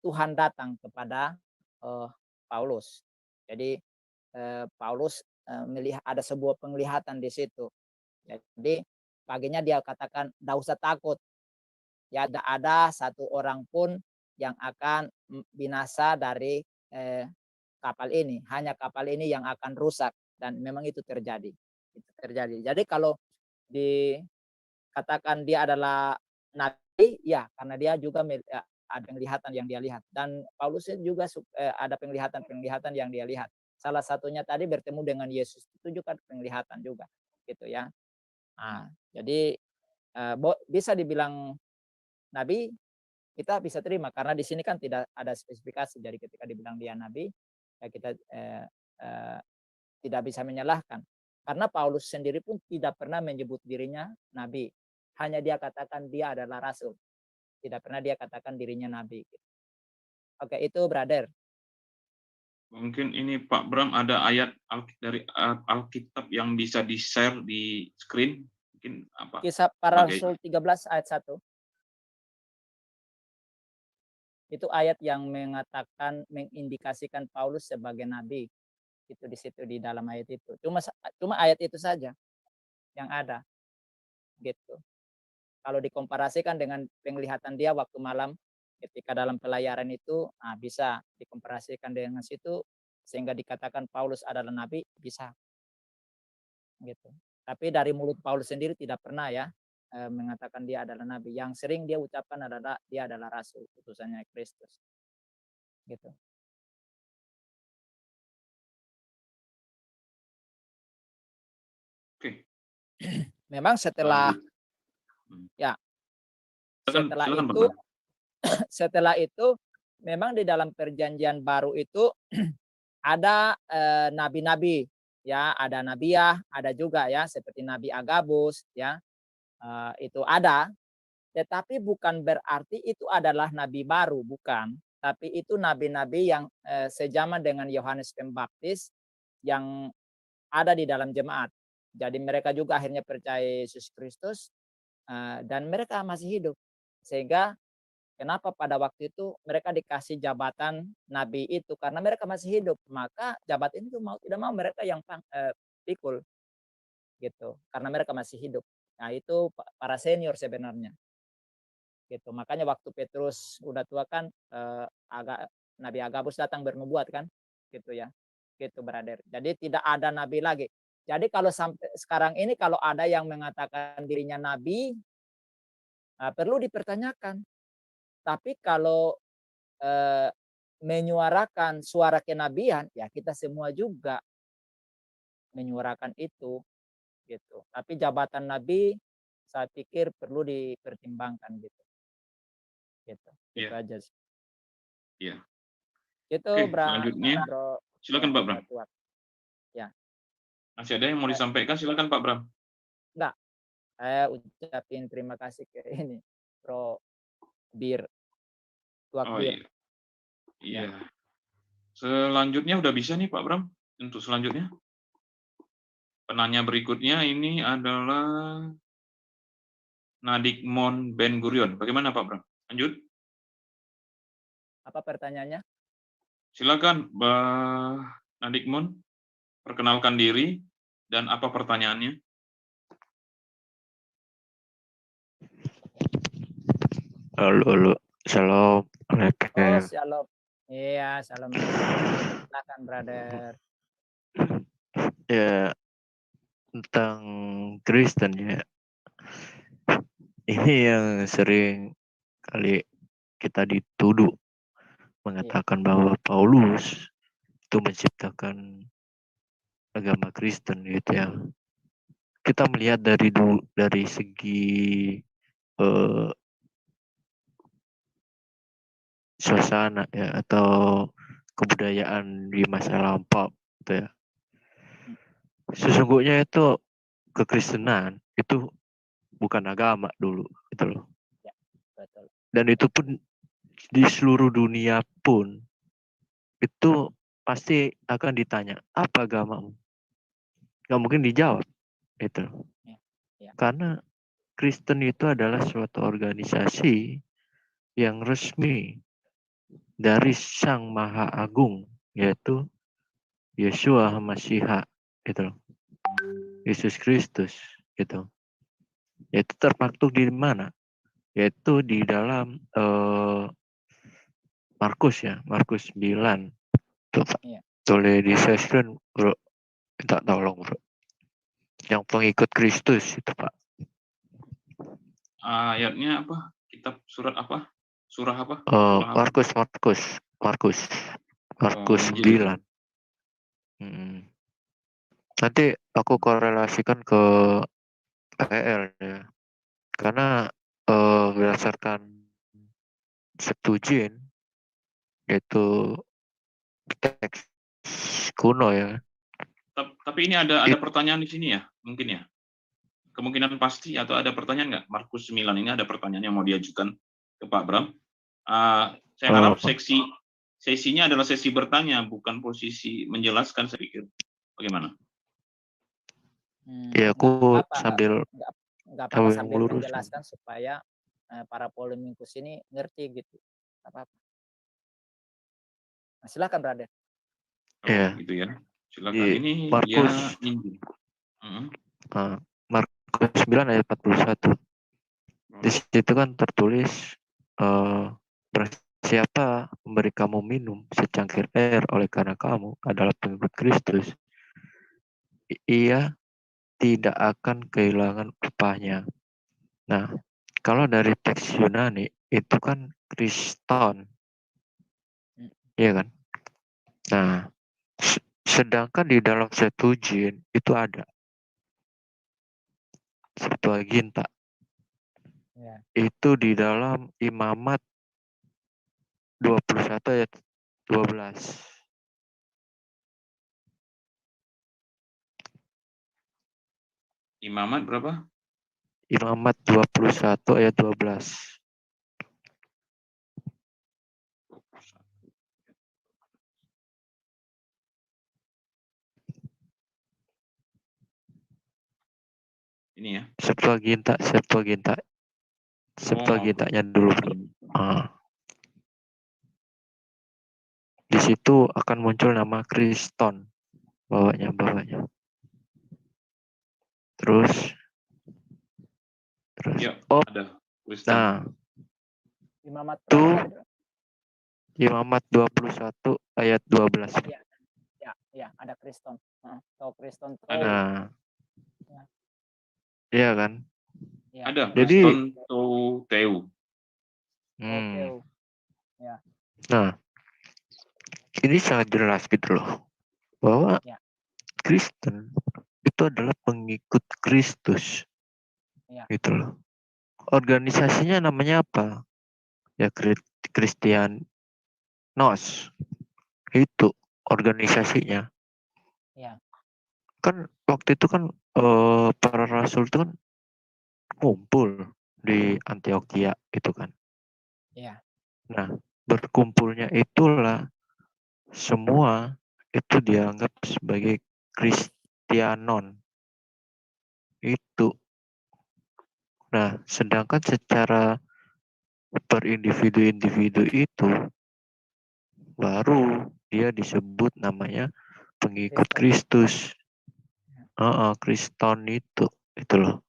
Speaker 1: Tuhan datang kepada Paulus. Jadi Paulus melihat ada sebuah penglihatan di situ. Jadi paginya dia katakan, "Tidak usah takut. Ya, tidak ada satu orang pun yang akan binasa dari kapal ini. Hanya kapal ini yang akan rusak." Dan memang itu terjadi. Itu terjadi. Jadi kalau dikatakan dia adalah nabi, ya karena dia juga ada penglihatan yang dia lihat. Dan Paulus juga ada penglihatan yang dia lihat. Salah satunya tadi bertemu dengan Yesus, itu juga penglihatan juga, gitu ya. Nah, jadi bisa dibilang nabi, kita bisa terima karena di sini kan tidak ada spesifikasi. Jadi ketika dibilang dia nabi, ya kita tidak bisa menyalahkan. Karena Paulus sendiri pun tidak pernah menyebut dirinya nabi. Hanya dia katakan dia adalah rasul. Tidak pernah dia katakan dirinya nabi. Oke, itu brother.
Speaker 3: Mungkin ini Pak Bram ada ayat dari Alkitab yang bisa di-share di screen. Mungkin apa?
Speaker 1: Kisah Para Rasul 13 ayat 1. Itu ayat yang mengindikasikan Paulus sebagai nabi. Itu di situ di dalam ayat itu. Cuma ayat itu saja yang ada. Gitu. Kalau dikomparasikan dengan penglihatan dia waktu malam ketika dalam pelayaran itu, bisa dikomparasikan dengan situ sehingga dikatakan Paulus adalah nabi, bisa. Gitu. Tapi dari mulut Paulus sendiri tidak pernah ya mengatakan dia adalah nabi. Yang sering dia ucapkan adalah dia adalah rasul, utusannya Kristus. Gitu.
Speaker 3: Oke.
Speaker 1: Memang setelah setelah itu memang di dalam perjanjian baru itu ada nabi-nabi, ya, ada Nabiah, ada juga ya seperti Nabi Agabus, ya, itu ada. Tetapi bukan berarti itu adalah nabi baru, bukan. Tapi itu nabi-nabi yang sejaman dengan Yohanes Pembaptis yang ada di dalam jemaat. Jadi mereka juga akhirnya percaya Yesus Kristus dan mereka masih hidup. Sehingga kenapa pada waktu itu mereka dikasih jabatan nabi itu karena mereka masih hidup. Maka jabatan itu mau tidak mau mereka yang pikul gitu karena mereka masih hidup. Nah, itu para senior sebenarnya. Gitu. Makanya waktu Petrus udah tua kan Nabi Agabus datang bernubuat kan gitu ya. Gitu brother. Jadi tidak ada nabi lagi. Jadi kalau sampai sekarang ini kalau ada yang mengatakan dirinya nabi perlu dipertanyakan. Tapi kalau menyuarakan suara kenabian, ya kita semua juga menyuarakan itu, gitu. Tapi jabatan nabi, saya pikir perlu dipertimbangkan gitu. Gitu. Itu aja sih.
Speaker 3: Iya.
Speaker 1: Itu
Speaker 3: selanjutnya,
Speaker 1: Bro.
Speaker 3: Silakan Pak Bram.
Speaker 1: Ya.
Speaker 3: Masih ada yang mau disampaikan? Silakan Pak Bram.
Speaker 1: Enggak. Saya ucapin terima kasih ke ini, Bro Bir.
Speaker 3: Iya. Iya. Selanjutnya udah bisa nih Pak Bram. Untuk selanjutnya. Penanya berikutnya ini adalah Nadikmon Ben Gurion. Bagaimana Pak Bram? Lanjut.
Speaker 1: Apa pertanyaannya?
Speaker 3: Silakan Nadikmon, perkenalkan diri dan apa pertanyaannya?
Speaker 6: Halo, shalom.
Speaker 1: Oh, shalom. Iya, shalom. Silakan, brother.
Speaker 6: Ya, tentang Kristen ya. Ini yang sering kali kita dituduh mengatakan bahwa Paulus itu menciptakan agama Kristen gitu ya. Kita melihat dari segi suasana ya atau kebudayaan di masa lampau gitu ya. Sesungguhnya itu kekristenan itu bukan agama dulu gitu loh.
Speaker 1: Ya, betul.
Speaker 6: Dan itu pun di seluruh dunia pun itu pasti akan ditanya, apa agamamu? Nggak mungkin dijawab, itu.
Speaker 1: Ya.
Speaker 6: Karena Kristen itu adalah suatu organisasi yang resmi dari Sang Maha Agung, yaitu Yeshua HaMashiach, gitu. Yesus Kristus, gitu. Yaitu terpaktuk di mana? Yaitu di dalam Markus ya, Markus 9. Tuh, Pak.
Speaker 1: Iya.
Speaker 6: Boleh di-share, bro. Minta tolong, bro. Yang pengikut Kristus itu, Pak.
Speaker 3: Ayatnya apa? Kitab surat apa? Surah apa? Surah apa?
Speaker 6: Markus
Speaker 3: Injil itu.
Speaker 6: 9. Nanti aku korelasikan ke PL ya. Karena berdasarkan Septuagint, yaitu teks kuno ya.
Speaker 3: Tapi ini ada pertanyaan di sini ya, mungkin ya. Kemungkinan pasti atau ada pertanyaan nggak? Markus 9 ini ada pertanyaan yang mau diajukan ke Pak Bram. Saya harap sesinya adalah sesi bertanya, bukan posisi menjelaskan, saya pikir. Bagaimana?
Speaker 6: Ya, aku
Speaker 1: Nggak
Speaker 6: sambil
Speaker 1: apa-apa sambil
Speaker 6: melurus.
Speaker 1: menjelaskan supaya para polemikus ini ngerti gitu. Nggak apa-apa. Nah, silakan, Brother.
Speaker 3: Oh, gitu ya. Silakan.
Speaker 6: Di
Speaker 3: Ini
Speaker 6: Markus
Speaker 3: ya Injil.
Speaker 6: Markus 9 ayat 41. Di situ kan tertulis siapa memberi kamu minum secangkir air oleh karena kamu adalah pengikut Kristus, ia tidak akan kehilangan upahnya. Nah, kalau dari teks Yunani itu kan Kriston, iya kan? Nah, sedangkan di dalam Septuagint itu ada Septuaginta.
Speaker 1: Ya.
Speaker 6: Itu di dalam Imamat 21 ayat 12.
Speaker 3: Imamat berapa?
Speaker 6: Imamat 21 ayat 12.
Speaker 3: Ini ya.
Speaker 6: Septuagintanya dulu, bro. Di situ akan muncul nama Kriston bawahnya. Terus
Speaker 3: Ya, ada Kristen.
Speaker 6: Nah,
Speaker 1: Imamat
Speaker 6: itu Imamat 21 ayat 12.
Speaker 1: Ya, ada Kriston. Kriston.
Speaker 3: Ada.
Speaker 6: Iya kan?
Speaker 1: Ya.
Speaker 3: Ada
Speaker 6: Jadi
Speaker 3: Kriston Teu.
Speaker 1: Ya.
Speaker 6: Nah, ini sangat jelas gitu loh, bahwa Kristen itu adalah pengikut Kristus. Gitu loh. Organisasinya namanya apa? Ya, Kristianos. Itu organisasinya.
Speaker 1: Ya.
Speaker 6: Kan waktu itu kan para rasul itu kan kumpul di Antioquia itu kan.
Speaker 1: Ya.
Speaker 6: Nah, berkumpulnya itulah semua itu dianggap sebagai Kristianon. Itu. Nah, sedangkan secara berindividu-individu itu baru dia disebut namanya pengikut Kristus. Kriston itu loh.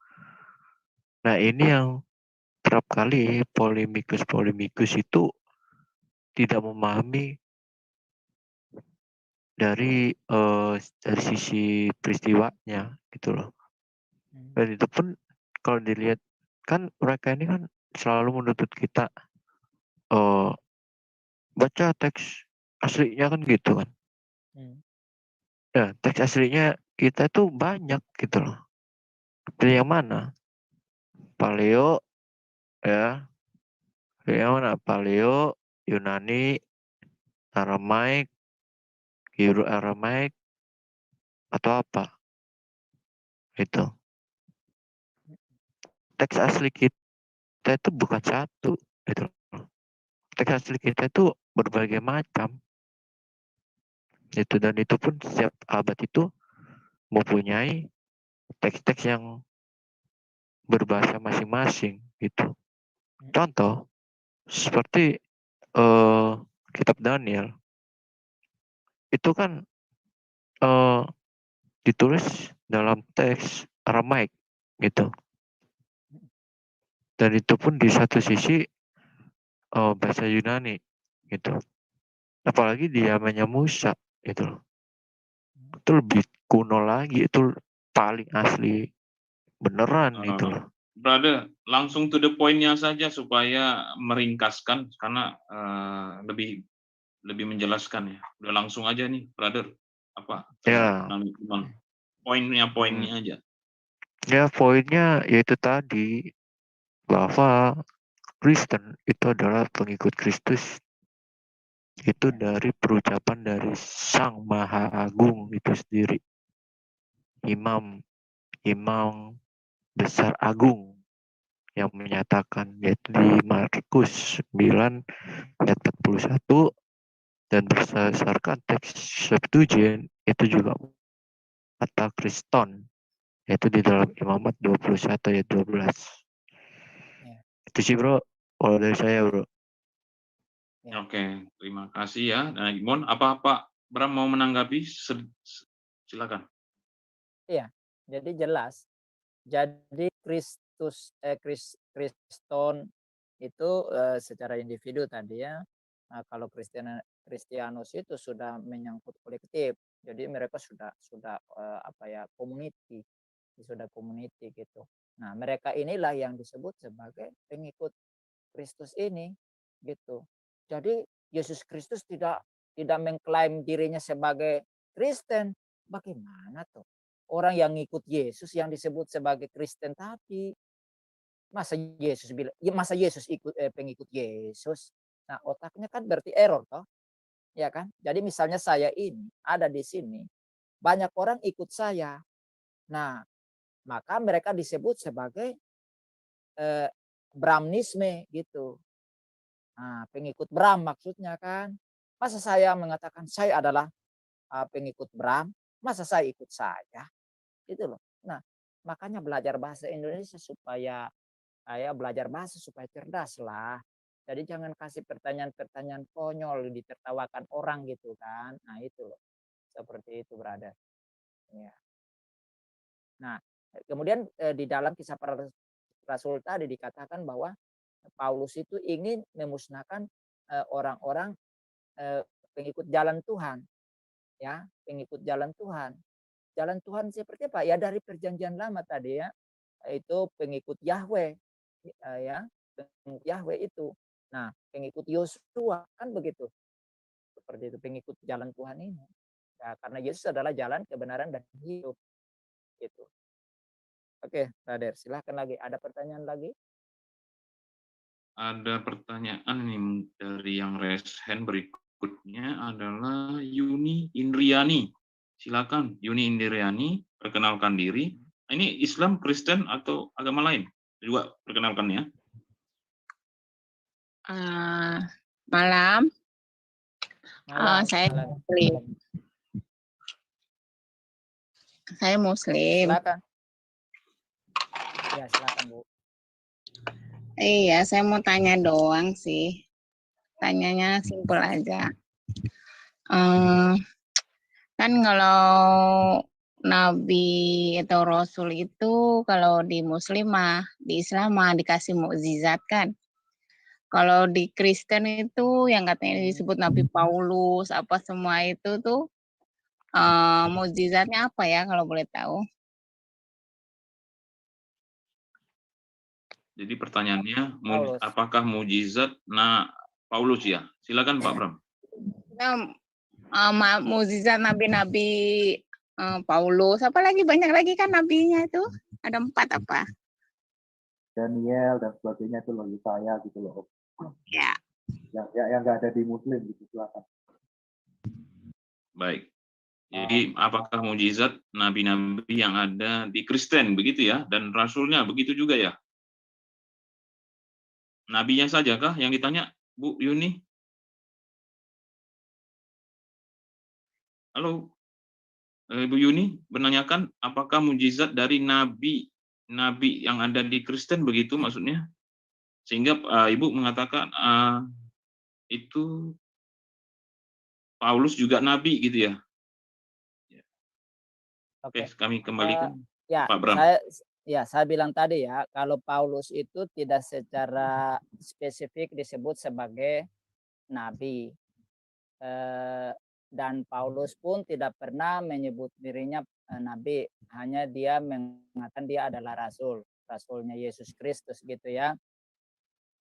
Speaker 6: Nah, ini yang kerap kali polemikus itu tidak memahami dari sisi peristiwanya gitu loh. Dan itu pun kalau dilihat kan mereka ini kan selalu menuntut kita baca teks aslinya kan gitu kan. Ya, teks aslinya kita tuh banyak gitu loh. Pilih yang mana? Paleo ya. Pilih yang mana? Paleo, Yunani, Aramaik, Hebrew Aramaik, atau apa? Itu. Teks asli kita itu bukan satu gitu. Teks asli kita itu berbagai macam. Itu, dan itu pun setiap abad itu mempunyai teks-teks yang berbahasa masing-masing gitu. Contoh seperti kitab Daniel itu kan ditulis dalam teks Aramaik gitu. Dan itu pun di satu sisi bahasa Yunani gitu. Apalagi di zamannya Musa gitu loh. Itu lebih kuno lagi, itu paling asli beneran itu loh.
Speaker 3: Brother, langsung to the point-nya saja supaya meringkaskan karena lebih menjelaskan ya. Udah langsung aja nih, brother. Apa?
Speaker 6: Ya.
Speaker 3: Poinnya aja.
Speaker 6: Ya, poinnya yaitu tadi bahwa Kristen itu adalah pengikut Kristus itu dari perucapan dari Sang Maha Agung itu sendiri. Imam besar agung yang menyatakan, yaitu di Markus 9 ayat 41, dan berdasarkan teks Septuagint itu juga kata Kriston, yaitu di dalam Imamat 21 ayat 12. Itu sih bro, kalau dari saya bro.
Speaker 3: Oke, terima kasih ya. Nah, Gimon, apa Pak Bram mau menanggapi? Silakan.
Speaker 1: Iya, jadi jelas. Jadi Kriston itu secara individu tadi ya. Nah, kalau Kristianus itu sudah menyangkut kolektif. Jadi mereka sudah community, sudah community gitu. Nah, mereka inilah yang disebut sebagai pengikut Kristus ini gitu. Jadi Yesus Kristus tidak mengklaim dirinya sebagai Kristen. Bagaimana tuh? Orang yang ngikut Yesus yang disebut sebagai Kristen tadi. Masa Yesus ikut pengikut Yesus? Nah, otaknya kan berarti error toh. Ya kan? Jadi misalnya saya ini ada di sini, banyak orang ikut saya. Nah, maka mereka disebut sebagai Brahmanisme gitu. Nah, pengikut Bram maksudnya kan. Masa saya mengatakan saya adalah pengikut Bram, masa saya ikut saja? Gitu loh. Nah, makanya belajar bahasa Indonesia supaya belajar bahasa supaya cerdas lah. Jadi jangan kasih pertanyaan-pertanyaan konyol ditertawakan orang gitu kan. Nah, itu loh. Seperti itu, brother. Ya. Nah, kemudian di dalam kisah para rasul tadi dikatakan bahwa Paulus itu ingin memusnahkan orang-orang pengikut jalan Tuhan, ya, pengikut jalan Tuhan. Jalan Tuhan seperti apa? Ya dari perjanjian lama tadi ya, itu pengikut Yahweh, ya, pengikut Yahweh itu. Nah, pengikut Yosua kan begitu, seperti itu pengikut jalan Tuhan ini. Ya, karena Yesus adalah jalan kebenaran dan hidup, gitu. Oke, brother, silahkan lagi. Ada pertanyaan lagi?
Speaker 3: Ada pertanyaan nih dari yang raise hand berikutnya adalah Yuni Indriani. Silakan Yuni Indriani, perkenalkan diri. Ini Islam, Kristen atau agama lain? Juga perkenalkan ya.
Speaker 7: Malam. Saya
Speaker 1: Malam.
Speaker 7: Muslim. Saya Muslim.
Speaker 1: Silakan. Ya, silakan Bu.
Speaker 7: Iya, saya mau tanya doang sih. Tanyanya simpel aja. Kan kalau Nabi atau Rasul itu kalau di Muslim mah, di Islam mah dikasih mukjizat kan. Kalau di Kristen itu yang katanya disebut Nabi Paulus, apa semua itu tuh mukjizatnya apa ya kalau boleh tahu?
Speaker 3: Jadi pertanyaannya,
Speaker 1: Paulus.
Speaker 3: apakah mukjizat Paulus ya? Silakan Pak Bram.
Speaker 7: Nah, mukjizat nabi-nabi Paulus, apalagi banyak lagi kan nabinya itu, ada 4 apa?
Speaker 4: Daniel dan sebagainya itu loh, saya gitu loh.
Speaker 7: Ya.
Speaker 4: Yang nggak ada di Muslim gitu, silakan.
Speaker 3: Baik. Jadi apakah mukjizat nabi-nabi yang ada di Kristen begitu ya, dan rasulnya begitu juga ya? Nabinya saja kah yang ditanya, Bu Yuni? Halo, Ibu Yuni menanyakan apakah mujizat dari nabi yang ada di Kristen begitu maksudnya? Sehingga Ibu mengatakan itu Paulus juga nabi gitu ya? Oke, kami kembalikan
Speaker 1: Ya,
Speaker 3: Pak Bram.
Speaker 1: saya bilang tadi ya, kalau Paulus itu tidak secara spesifik disebut sebagai nabi. Dan Paulus pun tidak pernah menyebut dirinya nabi, hanya dia mengatakan dia adalah rasulnya Yesus Kristus gitu ya.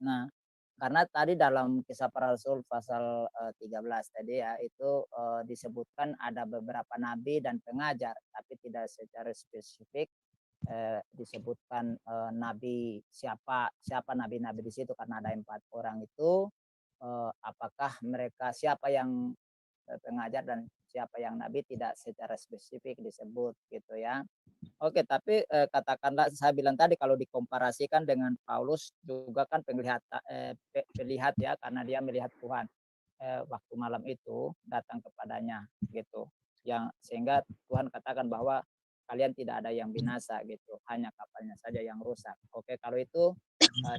Speaker 1: Nah, karena tadi dalam Kisah Para Rasul pasal 13 tadi ya, itu disebutkan ada beberapa nabi dan pengajar, tapi tidak secara spesifik disebutkan nabi siapa nabi-nabi di situ, karena ada 4 orang itu, apakah mereka siapa yang pengajar dan siapa yang nabi tidak secara spesifik disebut gitu ya. Oke, tapi katakanlah saya bilang tadi kalau dikomparasikan dengan Paulus juga kan pelihat ya, karena dia melihat Tuhan waktu malam itu datang kepadanya gitu. Yang sehingga Tuhan katakan bahwa kalian tidak ada yang binasa gitu, hanya kapalnya saja yang rusak. Oke, kalau itu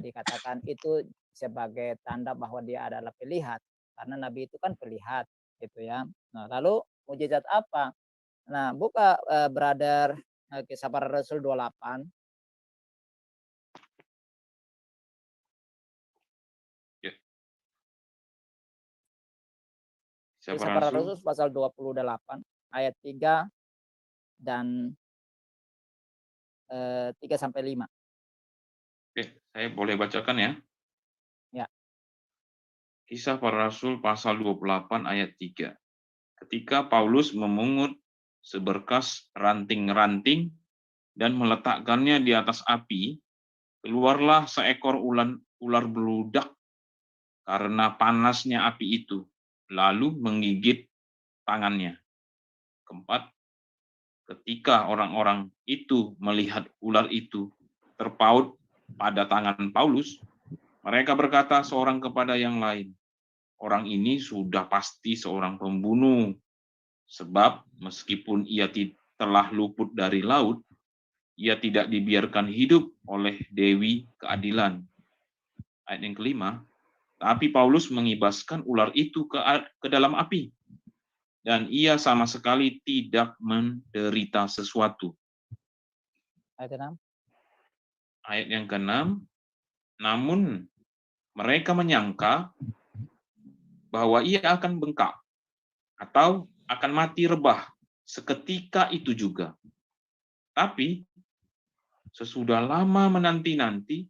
Speaker 1: dikatakan itu sebagai tanda bahwa dia adalah pelihat, karena nabi itu kan pelihat gitu ya. Nah, lalu mujizat apa? Nah, buka brother Kisah Para Rasul 28.
Speaker 3: Ya.
Speaker 1: Kisah Para Rasul pasal 28 ayat 3 dan 3 sampai 5.
Speaker 3: Oke, saya boleh bacakan ya.
Speaker 1: Ya.
Speaker 3: Kisah Para Rasul pasal 28 ayat 3. Ketika Paulus memungut seberkas ranting-ranting dan meletakkannya di atas api, keluarlah seekor ular beludak karena panasnya api itu, lalu menggigit tangannya. Keempat, ketika orang-orang itu melihat ular itu terpaut pada tangan Paulus, mereka berkata seorang kepada yang lain, orang ini sudah pasti seorang pembunuh, sebab meskipun ia telah luput dari laut, ia tidak dibiarkan hidup oleh Dewi Keadilan. Ayat yang kelima, tapi Paulus mengibaskan ular itu ke dalam api, dan ia sama sekali tidak menderita sesuatu. Ayat yang ke-6, namun mereka menyangka bahwa ia akan bengkak atau akan mati rebah seketika itu juga. Tapi sesudah lama menanti-nanti,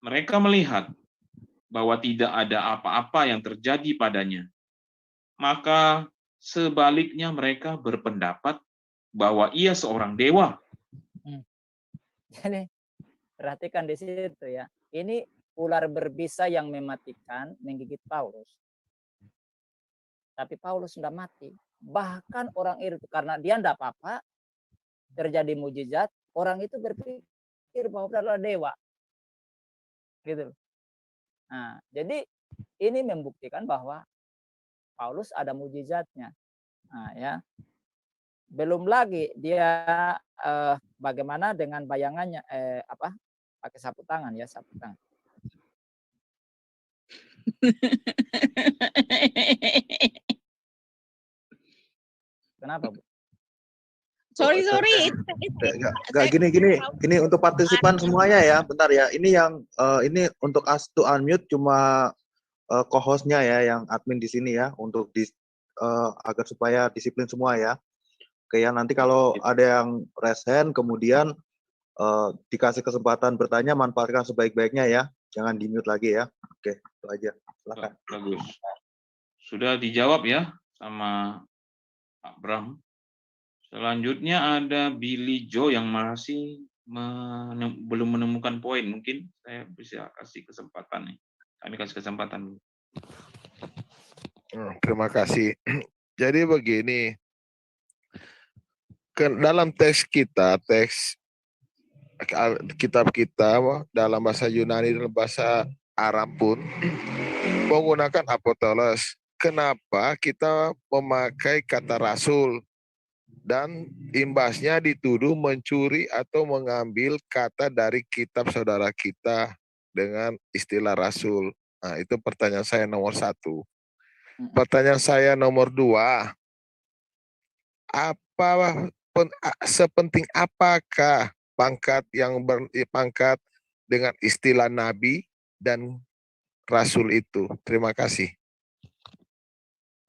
Speaker 3: mereka melihat bahwa tidak ada apa-apa yang terjadi padanya. Maka sebaliknya mereka berpendapat bahwa ia seorang dewa.
Speaker 1: Jadi perhatikan di situ ya. Ini ular berbisa yang mematikan menggigit Paulus. Tapi Paulus sudah mati. Bahkan orang itu karena dia tidak apa-apa, terjadi mujizat, orang itu berpikir bahwa dia adalah dewa. Gitu. Nah, jadi ini membuktikan bahwa Paulus ada mujizatnya. Nah, ya. Belum lagi dia bagaimana dengan bayangannya pakai sapu tangan ya, sapu tangan. Kenapa, Bu?
Speaker 7: Sorry.
Speaker 4: Enggak gini untuk partisipan semuanya ya. Bentar ya. Ini yang ini untuk us to unmute cuma co-hostnya ya, yang admin di sini ya, untuk agar supaya disiplin semua ya. Oke ya, nanti kalau ada yang raise hand kemudian dikasih kesempatan bertanya, manfaatkan sebaik-baiknya ya. Jangan di-mute lagi ya. Oke, itu aja. Silakan.
Speaker 3: Bagus. Sudah dijawab ya sama Pak Bram. Selanjutnya ada Billy Joe yang masih belum menemukan poin. Mungkin saya bisa kasih kesempatan nih. Kami kasih kesempatan.
Speaker 2: Terima kasih. Jadi begini, dalam teks kita, teks kitab kita dalam bahasa Yunani dan bahasa Arab pun menggunakan apostolos. kenapa kita memakai kata rasul dan imbasnya dituduh mencuri atau mengambil kata dari kitab saudara kita dengan istilah rasul. Nah, itu pertanyaan saya nomor 1. Pertanyaan saya nomor 2, sepenting apakah pangkat pangkat dengan istilah nabi dan rasul itu? Terima kasih.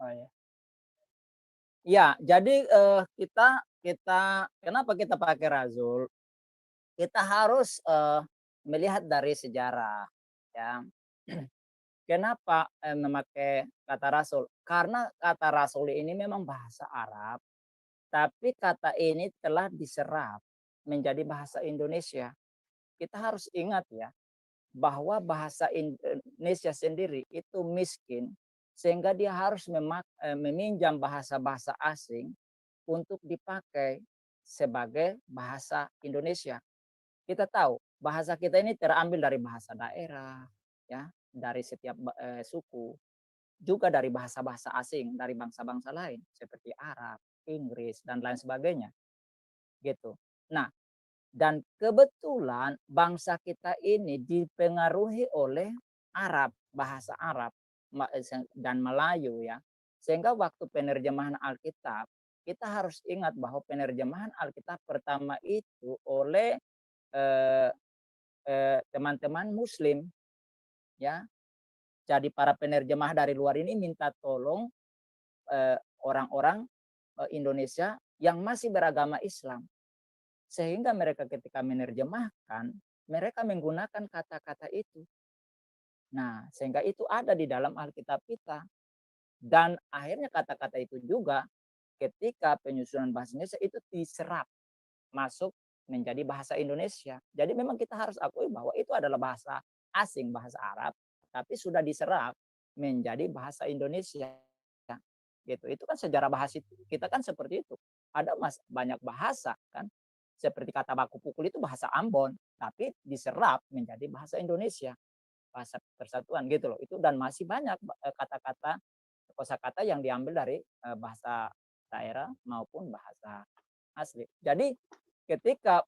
Speaker 1: Oh, ya. Ya, jadi kita kenapa kita pakai rasul? Kita harus melihat dari sejarah, ya. Kenapa memakai kata rasul? Karena kata rasul ini memang bahasa Arab, tapi kata ini telah diserap menjadi bahasa Indonesia. Kita harus ingat ya, bahwa bahasa Indonesia sendiri itu miskin, sehingga dia harus meminjam bahasa-bahasa asing untuk dipakai sebagai bahasa Indonesia. Kita tahu bahasa kita ini terambil dari bahasa daerah, ya, dari setiap suku, juga dari bahasa-bahasa asing dari bangsa-bangsa lain seperti Arab, Inggris dan lain sebagainya, gitu. Nah, dan kebetulan bangsa kita ini dipengaruhi oleh Arab, bahasa Arab dan Melayu ya. Sehingga waktu penerjemahan Alkitab, kita harus ingat bahwa penerjemahan Alkitab pertama itu oleh teman-teman Muslim ya. Jadi para penerjemah dari luar ini minta tolong orang-orang Indonesia yang masih beragama Islam. Sehingga mereka ketika menerjemahkan, mereka menggunakan kata-kata itu. Nah, sehingga itu ada di dalam Alkitab kita. Dan akhirnya kata-kata itu juga ketika penyusunan bahasa Indonesia itu diserap masuk menjadi bahasa Indonesia. Jadi memang kita harus akui bahwa itu adalah bahasa asing, bahasa Arab, tapi sudah diserap menjadi bahasa Indonesia. Gitu. Itu kan sejarah bahasa kita kan seperti itu. Ada banyak bahasa kan, seperti kata baku pukul itu bahasa Ambon, tapi diserap menjadi bahasa Indonesia, bahasa persatuan gitu loh. Itu dan masih banyak kata-kata, kosakata yang diambil dari bahasa daerah maupun bahasa asli. Jadi ketika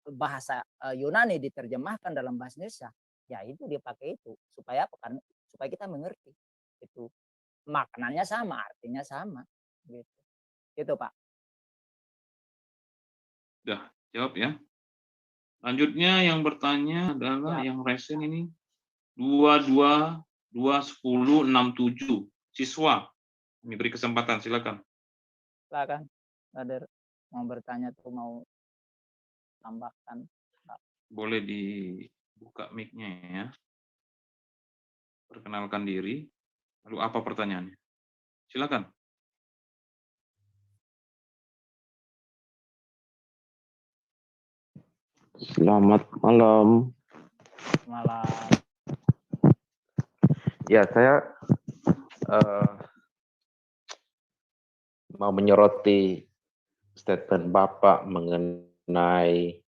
Speaker 1: bahasa Yunani diterjemahkan dalam bahasa Indonesia, ya itu dipakai itu supaya apa? Karena supaya kita mengerti itu maknanya sama, artinya sama, gitu. Itu Pak.
Speaker 3: Sudah jawab ya. Selanjutnya yang bertanya adalah yang resen ini 221067 siswa. Kami beri kesempatan, silakan.
Speaker 1: Silakan, Brother. Mau bertanya tuh mau tambahkan.
Speaker 3: Boleh dibuka mic-nya ya. Perkenalkan diri. Lalu apa pertanyaannya? Silakan.
Speaker 8: Selamat malam.
Speaker 1: Malam.
Speaker 8: Ya, saya mau menyoroti statement Bapak mengenai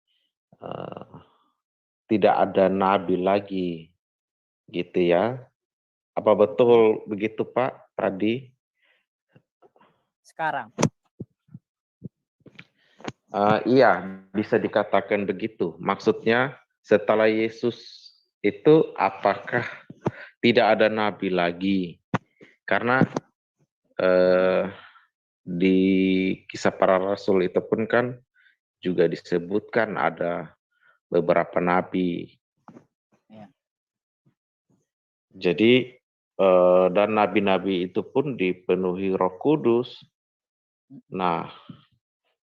Speaker 8: tidak ada nabi lagi, gitu ya. Apa betul begitu Pak tadi?
Speaker 1: Sekarang.
Speaker 8: Iya, bisa dikatakan begitu. Maksudnya setelah Yesus itu apakah tidak ada nabi lagi? Karena di Kisah Para Rasul itu pun kan juga disebutkan ada beberapa nabi.
Speaker 1: Ya.
Speaker 8: Jadi dan nabi-nabi itu pun dipenuhi Roh Kudus. Nah,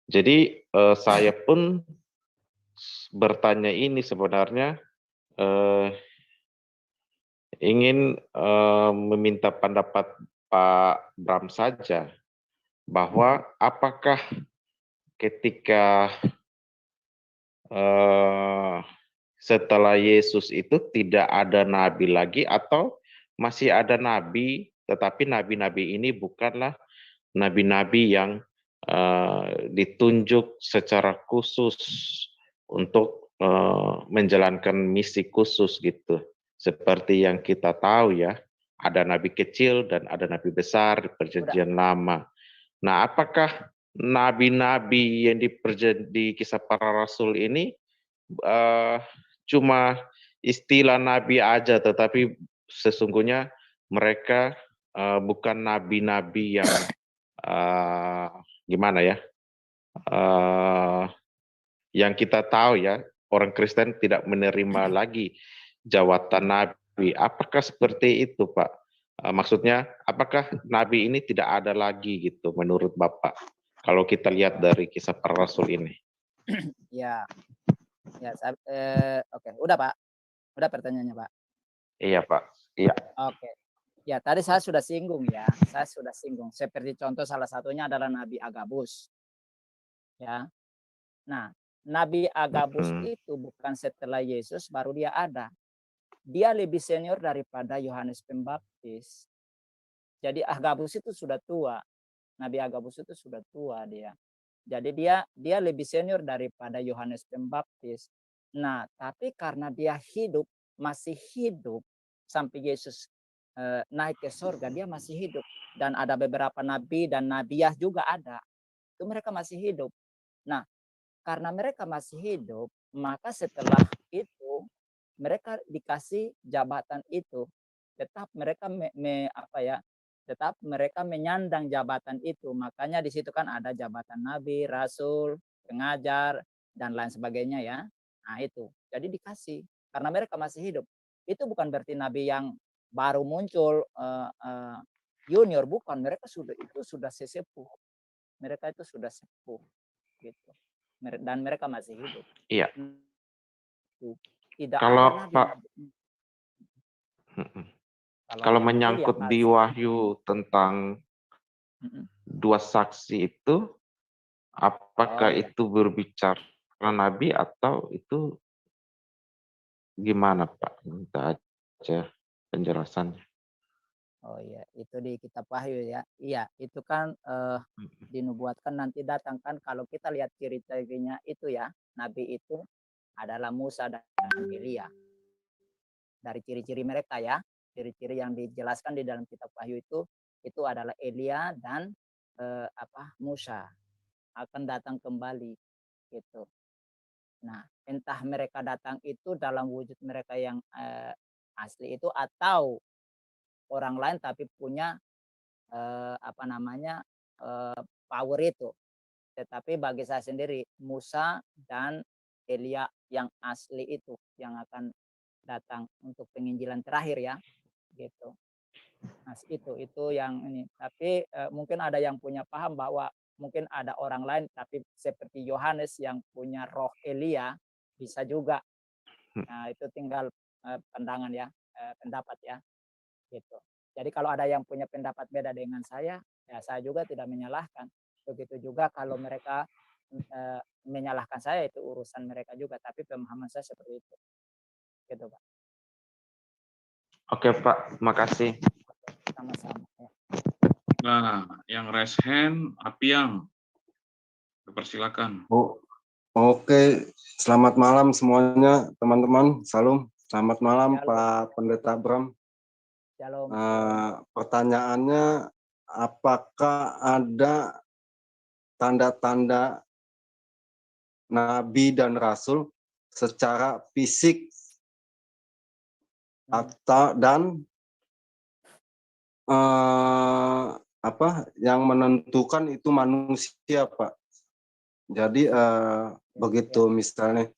Speaker 8: jadi saya pun bertanya ini sebenarnya ingin meminta pendapat Pak Bram saja bahwa apakah ketika setelah Yesus itu tidak ada nabi lagi atau masih ada nabi, tetapi nabi-nabi ini bukanlah nabi-nabi yang ditunjuk secara khusus untuk menjalankan misi khusus gitu. Seperti yang kita tahu ya, ada nabi kecil dan ada nabi besar di perjanjian lama. Nah, apakah nabi-nabi yang di kisah para rasul ini cuma istilah nabi aja, tetapi sesungguhnya mereka bukan nabi-nabi yang gimana ya, yang kita tahu ya, orang Kristen tidak menerima lagi jawatan nabi. Apakah seperti itu, Pak? Maksudnya, apakah nabi ini tidak ada lagi gitu menurut Bapak? Kalau kita lihat dari kisah para rasul ini.
Speaker 1: Ya, oke, udah Pak, udah pertanyaannya Pak.
Speaker 8: Iya Pak, iya.
Speaker 1: Oke, ya tadi saya sudah singgung ya, Seperti contoh salah satunya adalah Nabi Agabus, ya. Nah, Nabi Agabus itu bukan setelah Yesus baru dia ada. Dia lebih senior daripada Yohanes Pembaptis. Jadi Agabus itu sudah tua. Nabi Agabus itu sudah tua dia. Jadi dia lebih senior daripada Yohanes Pembaptis. Nah, tapi karena dia masih hidup sampai Yesus naik ke surga, dia masih hidup. Dan ada beberapa nabi dan nabiah juga ada. Itu mereka masih hidup. Nah, karena mereka masih hidup, maka setelah itu mereka dikasih jabatan itu. Tetap mereka tetap mereka menyandang jabatan itu. Makanya di situ kan ada jabatan nabi, rasul, pengajar, dan lain sebagainya ya. Nah itu, jadi dikasih karena mereka masih hidup. Itu bukan berarti nabi yang baru muncul junior, bukan. Mereka sudah sesepuh. Mereka itu sudah sepuh gitu. Dan mereka masih hidup.
Speaker 8: Iya.
Speaker 1: Tidak
Speaker 8: kalau
Speaker 1: ada lagi
Speaker 8: Pak, kalau menyangkut di Wahyu tentang dua saksi itu, apakah itu berbicara nabi atau itu gimana Pak? Minta aja penjelasannya.
Speaker 1: Oh iya, itu di kitab Wahyu ya. Iya, itu kan dinubuatkan nanti datang kan. Kalau kita lihat ciri-cirinya itu ya, nabi itu adalah Musa dan Elia. Dari ciri-ciri mereka ya, ciri-ciri yang dijelaskan di dalam kitab Wahyu itu adalah Elia dan Musa akan datang kembali gitu. Nah, entah mereka datang itu dalam wujud mereka yang asli itu atau orang lain tapi punya power itu. Tetapi bagi saya sendiri Musa dan Elia yang asli itu yang akan datang untuk penginjilan terakhir ya, gitu. Nah itu yang ini. Tapi mungkin ada yang punya paham bahwa mungkin ada orang lain tapi seperti Yohanes yang punya roh Elia bisa juga. Nah itu tinggal pandangan ya, pendapat ya, gitu. Jadi kalau ada yang punya pendapat beda dengan saya, ya saya juga tidak menyalahkan. Begitu juga kalau mereka menyalahkan saya, itu urusan mereka juga. Tapi pemahaman saya seperti itu. Gitu Pak.
Speaker 8: Oke Pak, makasih.
Speaker 1: Sama-sama. Ya.
Speaker 3: Nah, yang raise hand, Apiang. Persilakan.
Speaker 9: Oke, selamat malam semuanya teman-teman. Salam. Selamat malam
Speaker 1: Shalom.
Speaker 9: Pak Pendeta Bram.
Speaker 1: Shalom.
Speaker 9: Pertanyaannya, apakah ada tanda-tanda nabi dan rasul secara fisik atau yang menentukan itu manusia, Pak? Jadi begitu misalnya,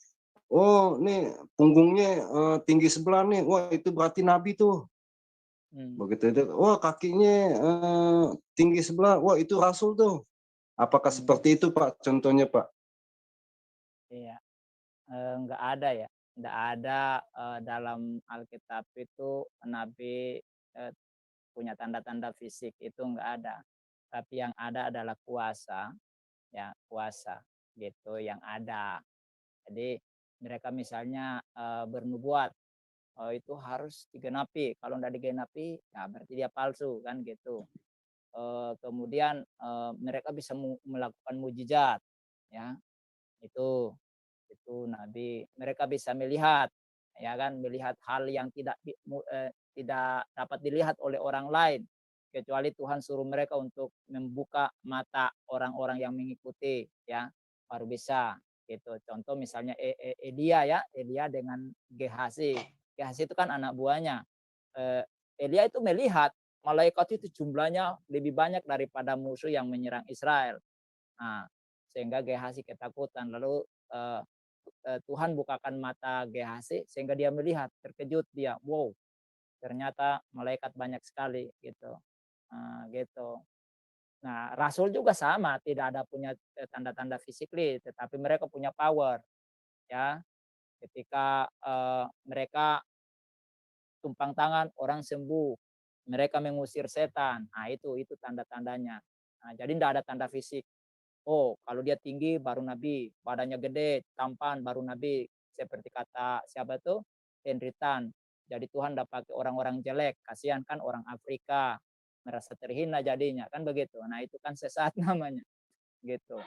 Speaker 9: oh ini punggungnya tinggi sebelah nih, wah itu berarti nabi tuh. Begitu itu, wah kakinya tinggi sebelah, wah itu rasul tuh. Apakah seperti itu Pak? Contohnya Pak?
Speaker 1: Iya, enggak ada ya, enggak ada dalam Alkitab itu nabi punya tanda-tanda fisik, itu enggak ada. Tapi yang ada adalah kuasa, ya kuasa gitu yang ada. Jadi mereka misalnya bernubuat, itu harus digenapi. Kalau enggak digenapi, ya berarti dia palsu kan gitu. Kemudian mereka bisa melakukan mujizat, ya itu nabi. Mereka bisa melihat ya kan, melihat hal yang tidak dapat dilihat oleh orang lain, kecuali Tuhan suruh mereka untuk membuka mata orang-orang yang mengikuti, ya, baru bisa gitu. Contoh misalnya Elia, ya, Elia dengan Gehazi. Gehazi itu kan anak buahnya. Elia itu melihat malaikat itu jumlahnya lebih banyak daripada musuh yang menyerang Israel. Nah, sehingga Gehazi ketakutan. Lalu Tuhan bukakan mata Gehazi sehingga dia melihat, terkejut dia, wow, ternyata malaikat banyak sekali gitu. Gitu. Nah, rasul juga sama, tidak ada punya tanda-tanda fisikly, tetapi mereka punya power, ya. Ketika mereka tumpang tangan, orang sembuh, mereka mengusir setan. Nah, itu tanda-tandanya. Nah, jadi tidak ada tanda fisik. Oh, kalau dia tinggi baru nabi, badannya gede, tampan baru nabi. Seperti kata siapa tuh? Henry Tan. Jadi Tuhan tidak pakai orang-orang jelek, kasihan kan orang Afrika merasa terhina jadinya, kan begitu. Nah, itu kan sesat namanya. Gitu.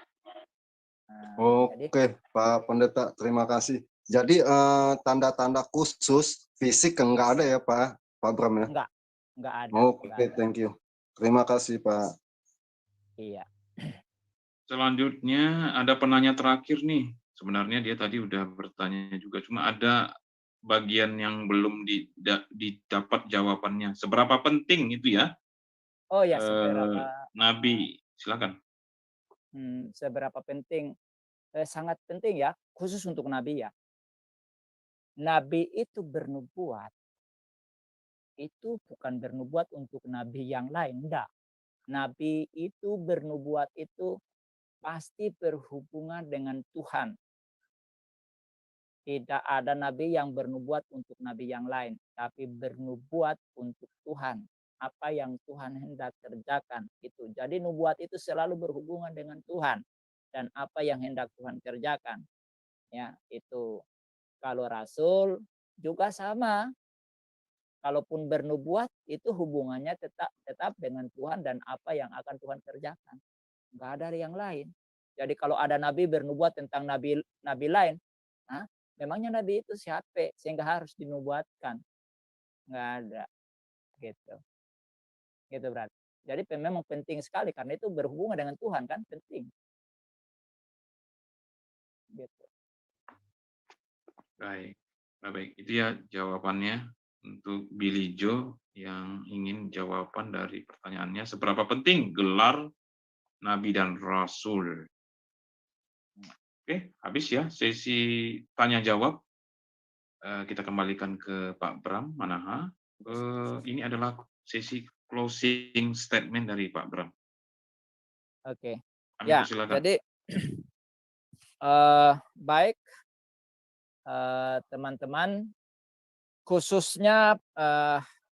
Speaker 1: Nah, jadi
Speaker 9: Oke, Pak Pendeta, terima kasih. Jadi tanda-tanda khusus fisik enggak ada ya Pak Bram ya?
Speaker 1: enggak ada.
Speaker 9: Oke, thank you. Terima kasih Pak.
Speaker 1: Iya.
Speaker 3: Selanjutnya ada penanya terakhir nih. Sebenarnya dia tadi udah bertanya juga, cuma ada bagian yang belum didapat jawabannya. Seberapa penting itu ya?
Speaker 1: Oh ya, seberapa
Speaker 3: Nabi, silakan.
Speaker 1: Seberapa penting? Sangat penting ya, khusus untuk Nabi ya. Nabi itu bernubuat, itu bukan bernubuat untuk nabi yang lain, enggak. Nabi itu bernubuat itu pasti berhubungan dengan Tuhan. Tidak ada nabi yang bernubuat untuk nabi yang lain, tapi bernubuat untuk Tuhan. Apa yang Tuhan hendak kerjakan itu. Jadi nubuat itu selalu berhubungan dengan Tuhan dan apa yang hendak Tuhan kerjakan. Ya, itu. Kalau rasul juga sama. Kalaupun bernubuat itu hubungannya tetap dengan Tuhan dan apa yang akan Tuhan kerjakan. Enggak ada yang lain. Jadi kalau ada nabi bernubuat tentang nabi lain, memangnya nabi itu siapa sehingga harus dinubuatkan? Enggak ada. Gitu. Gitu berarti. Jadi memang penting sekali karena itu berhubungan dengan Tuhan, kan penting. Gitu.
Speaker 3: Baik. Baik, itu ya jawabannya untuk Billy Joe yang ingin jawaban dari pertanyaannya, seberapa penting gelar Nabi dan Rasul. Oke, habis ya sesi tanya jawab. Kita kembalikan ke Pak Bram Manaha. Ini adalah sesi closing statement dari Pak Bram.
Speaker 1: Oke.
Speaker 3: Kami
Speaker 1: Ya,
Speaker 3: persilakan.
Speaker 1: jadi baik teman-teman, khususnya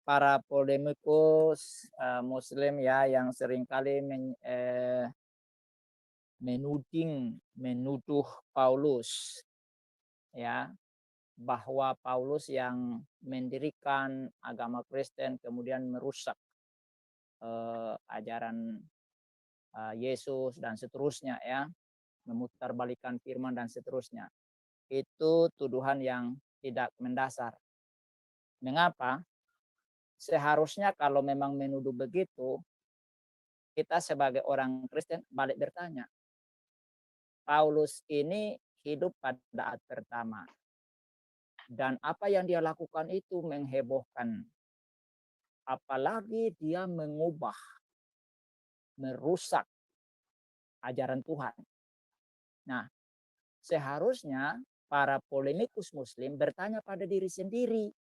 Speaker 1: para polemikus Muslim ya yang seringkali menuduh Paulus ya bahwa Paulus yang mendirikan agama Kristen kemudian merusak ajaran Yesus dan seterusnya ya, memutarbalikan firman dan seterusnya. Itu tuduhan yang tidak mendasar. Mengapa? Seharusnya kalau memang menuduh begitu, kita sebagai orang Kristen balik bertanya, Paulus ini hidup pada saat pertama. Dan apa yang dia lakukan itu menghebohkan. Apalagi dia mengubah, merusak ajaran Tuhan. Nah, seharusnya para polemikus Muslim bertanya pada diri sendiri,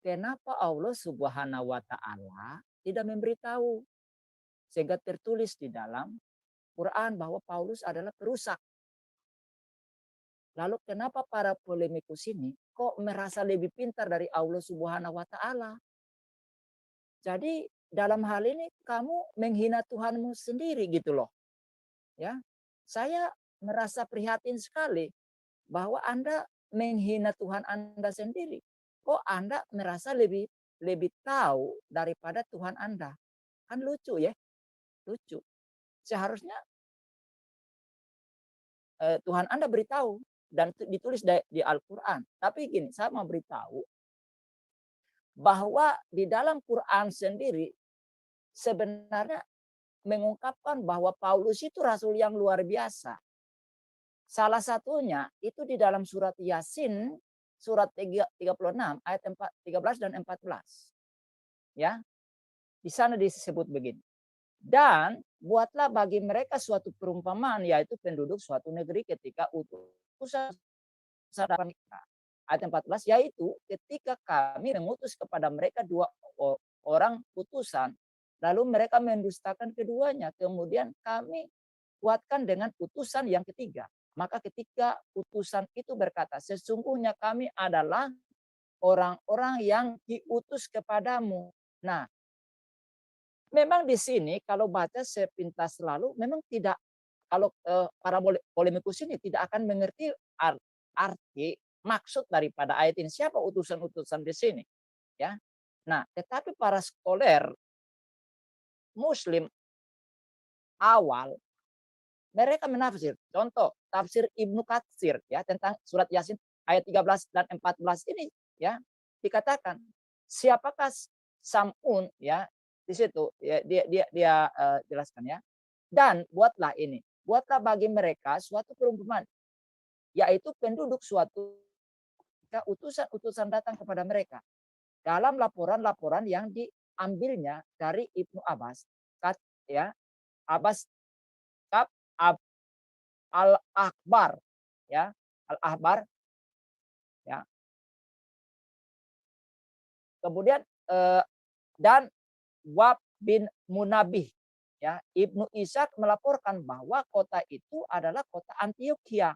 Speaker 1: kenapa Allah Subhanahu wa Ta'ala tidak memberitahu? Sehingga tertulis di dalam Quran bahwa Paulus adalah perusak. Lalu kenapa para polemikus ini kok merasa lebih pintar dari Allah Subhanahu wa Ta'ala? Jadi dalam hal ini kamu menghina Tuhanmu sendiri gitu loh. Ya, saya merasa prihatin sekali bahwa Anda menghina Tuhan Anda sendiri. Kok Anda merasa lebih tahu daripada Tuhan Anda? Kan lucu ya, lucu. Seharusnya Tuhan Anda beritahu dan ditulis di Al-Quran. Tapi gini, saya mau beritahu bahwa di dalam Quran sendiri sebenarnya mengungkapkan bahwa Paulus itu rasul yang luar biasa. Salah satunya itu di dalam surat Yasin, surat 36 ayat 13 dan 14. Ya. Di sana disebut begini. Dan buatlah bagi mereka suatu perumpamaan, yaitu penduduk suatu negeri ketika utusan mereka. Ayat 14, yaitu ketika kami mengutus kepada mereka 2 orang utusan, lalu mereka mendustakan keduanya, kemudian kami kuatkan dengan utusan yang ketiga. Maka ketika utusan itu berkata, sesungguhnya kami adalah orang-orang yang diutus kepadamu. Nah, memang di sini kalau baca sepintas lalu, memang tidak, kalau para polemikus ini tidak akan mengerti arti maksud daripada ayat ini. Siapa utusan-utusan di sini? Ya. Nah, tetapi para scholar Muslim awal mereka menafsir. Contoh, tafsir Ibnu Katsir ya tentang surat Yasin ayat 13 dan 14 ini ya dikatakan siapakah Sam'un ya di situ ya, dia jelaskan ya. Dan buatlah bagi mereka suatu perumpamaan, yaitu penduduk suatu utusan datang kepada mereka dalam laporan-laporan yang diambilnya dari Ibnu Abbas ya, Abbas Al-Akbar ya, Al-Akbar ya. Kemudian dan Wab bin Munabih ya, Ibnu Ishaq melaporkan bahwa kota itu adalah kota Antioquia,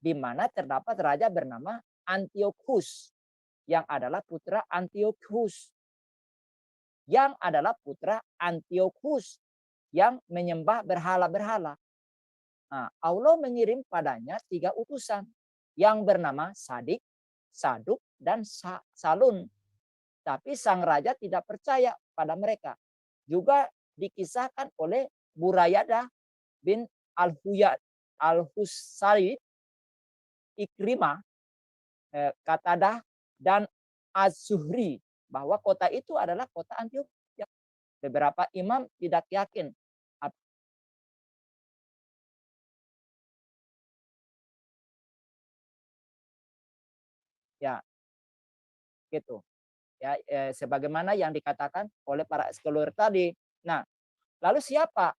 Speaker 1: di mana terdapat raja bernama Antiochus yang adalah putra Antiochus yang menyembah berhala-berhala. Nah, Allah mengirim padanya 3 utusan yang bernama Sadik, Saduk, dan Salun. Tapi sang raja tidak percaya pada mereka. Juga dikisahkan oleh Burayadah bin Al-Husaid, Ikrimah, Qatadah, dan Az-Zuhri bahwa kota itu adalah kota Antioquia. Beberapa imam tidak yakin ya gitu ya, sebagaimana yang dikatakan oleh para scholar tadi. Nah, lalu siapa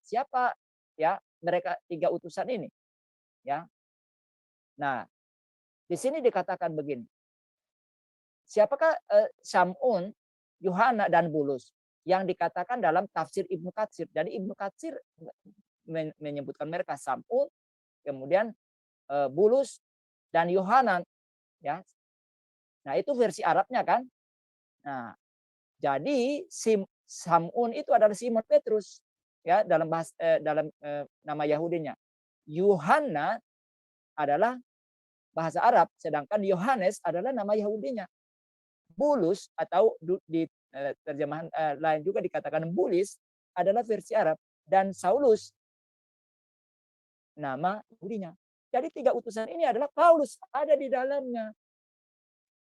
Speaker 1: ya mereka 3 utusan ini ya. Nah, di sini dikatakan begini, siapakah Sam'un, Yohana, dan Bulus yang dikatakan dalam tafsir Ibnu Katsir. Jadi Ibnu Katsir menyebutkan mereka Sam'un, kemudian Bulus, dan Yohanan ya. Nah, itu versi Arabnya kan. Nah, jadi Sam'un itu adalah Simon Petrus ya dalam nama Yahudinya. Yohana adalah bahasa Arab, sedangkan Yohanes adalah nama Yahudinya. Bulus atau di terjemahan lain juga dikatakan Bulis adalah versi Arab, dan Saulus nama Yahudinya. Jadi 3 utusan ini adalah Paulus ada di dalamnya.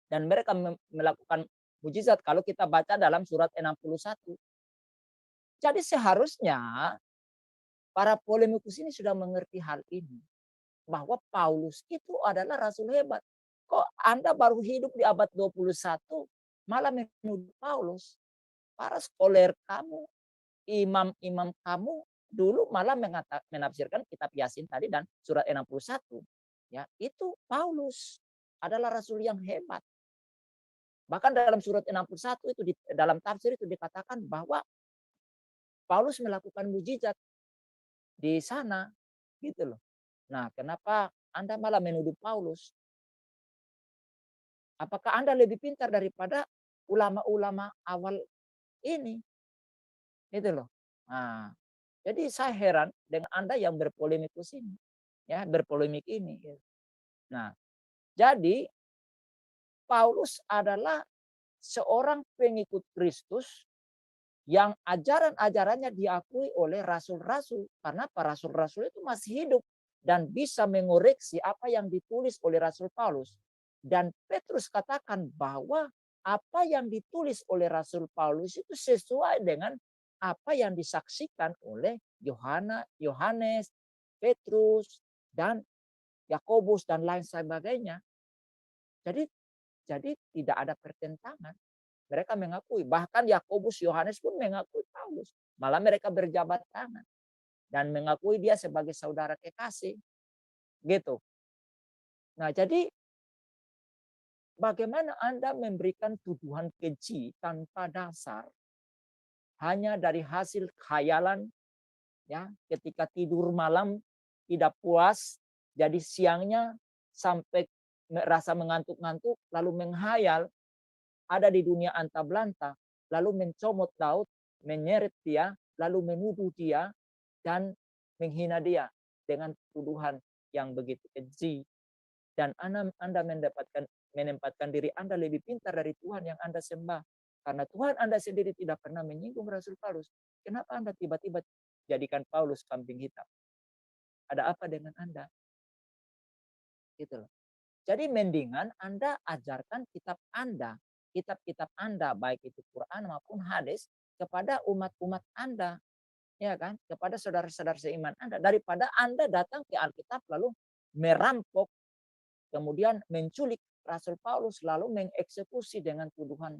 Speaker 1: Dan mereka melakukan mujizat kalau kita baca dalam surat 61. Jadi seharusnya para polemikus ini sudah mengerti hal ini, bahwa Paulus itu adalah rasul hebat. Kok Anda baru hidup di abad 21 malah menuduh Paulus? Para scholar kamu, imam-imam kamu dulu malah menafsirkan kitab Yasin tadi dan surat 61. Ya, itu Paulus adalah rasul yang hebat. Bahkan dalam surat 61 itu dalam tafsir itu dikatakan bahwa Paulus melakukan mujizat di sana gitu loh. Nah, kenapa Anda malah menuduh Paulus? Apakah Anda lebih pintar daripada ulama-ulama awal ini? Gitu loh. Nah, jadi saya heran dengan Anda yang berpolemikus ini. Ya, berpolemik ini. Nah, jadi Paulus adalah seorang pengikut Kristus yang ajaran-ajarannya diakui oleh rasul-rasul. Karena para rasul-rasul itu masih hidup dan bisa mengoreksi apa yang ditulis oleh Rasul Paulus. Dan Petrus katakan bahwa apa yang ditulis oleh Rasul Paulus itu sesuai dengan apa yang disaksikan oleh Yohanes, Petrus, dan Yakobus dan lain sebagainya. Jadi tidak ada pertentangan. Mereka mengakui, bahkan Yakobus, Yohanes pun mengakui Paulus. Malah mereka berjabat tangan dan mengakui dia sebagai saudara kekasih. Gitu. Nah, jadi bagaimana Anda memberikan tuduhan keji tanpa dasar hanya dari hasil khayalan, ya, ketika tidur malam tidak puas, jadi siangnya sampai merasa mengantuk-ngantuk, lalu menghayal ada di dunia anta-belanta, lalu mencomot Daud, menyeret dia, lalu menuduh dia, dan menghina dia dengan tuduhan yang begitu keji. Dan Anda menempatkan diri Anda lebih pintar dari Tuhan yang Anda sembah. Karena Tuhan Anda sendiri tidak pernah menyinggung Rasul Paulus. Kenapa Anda tiba-tiba jadikan Paulus kambing hitam? Ada apa dengan Anda? Gitu loh. Jadi mendingan Anda ajarkan kitab-kitab Anda, baik itu Quran maupun hadis, kepada umat-umat Anda, ya kan, kepada saudara-saudara seiman Anda, daripada Anda datang ke Alkitab lalu merampok, kemudian menculik Rasul Paulus, lalu mengeksekusi dengan tuduhan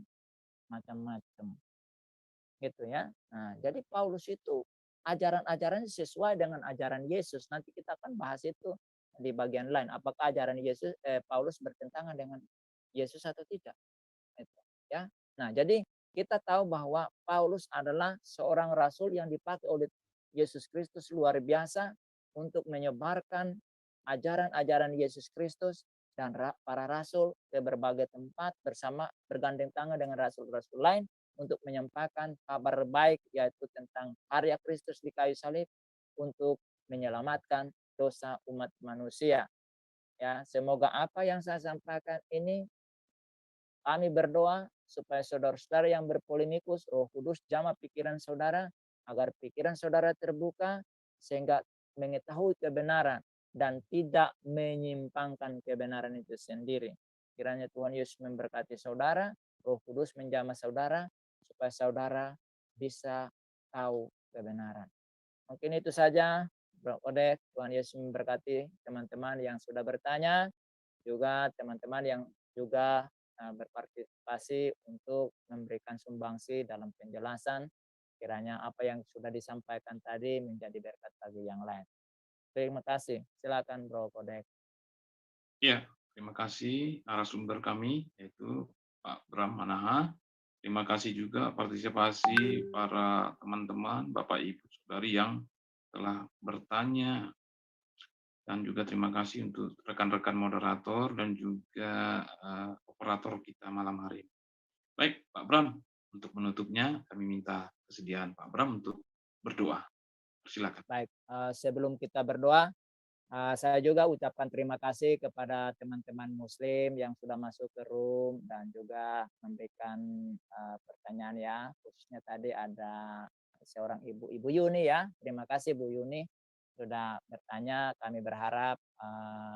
Speaker 1: macam-macam, gitu ya. Nah, jadi Paulus itu ajaran-ajarannya sesuai dengan ajaran Yesus. Nanti kita akan bahas itu di bagian lain, apakah ajaran Paulus bertentangan dengan Yesus atau tidak, ya. Nah, jadi kita tahu bahwa Paulus adalah seorang rasul yang dipakai oleh Yesus Kristus luar biasa untuk menyebarkan ajaran-ajaran Yesus Kristus dan para rasul ke berbagai tempat bersama bergandeng tangan dengan rasul-rasul lain untuk menyampaikan kabar baik, yaitu tentang karya Kristus di kayu salib untuk menyelamatkan dosa umat manusia. Ya, semoga apa yang saya sampaikan ini, kami berdoa supaya saudara-saudara yang berpolimikus, Roh Kudus jamah pikiran saudara agar pikiran saudara terbuka sehingga mengetahui kebenaran dan tidak menyimpangkan kebenaran itu sendiri. Kiranya Tuhan Yesus memberkati saudara, Roh Kudus menjamah saudara supaya saudara bisa tahu kebenaran. Mungkin itu saja, Bro Kodek. Tuhan Yesus memberkati teman-teman yang sudah bertanya, juga teman-teman yang juga berpartisipasi untuk memberikan sumbangsi dalam penjelasan. Kiranya apa yang sudah disampaikan tadi menjadi berkat bagi yang lain. Terima kasih. Silakan Bro Kodek.
Speaker 3: Ya, terima kasih narasumber kami, yaitu Pak Bram Manaha. Terima kasih juga partisipasi para teman-teman, Bapak Ibu Saudari yang telah bertanya. Dan juga terima kasih untuk rekan-rekan moderator dan juga operator kita malam hari ini. Baik, Pak Bram, untuk menutupnya kami minta kesediaan Pak Bram untuk berdoa. Silakan.
Speaker 1: Baik, sebelum kita berdoa, saya juga ucapkan terima kasih kepada teman-teman Muslim yang sudah masuk ke room dan juga memberikan pertanyaan ya. Khususnya tadi ada seorang Ibu Yuni ya. Terima kasih Bu Yuni sudah bertanya. Kami berharap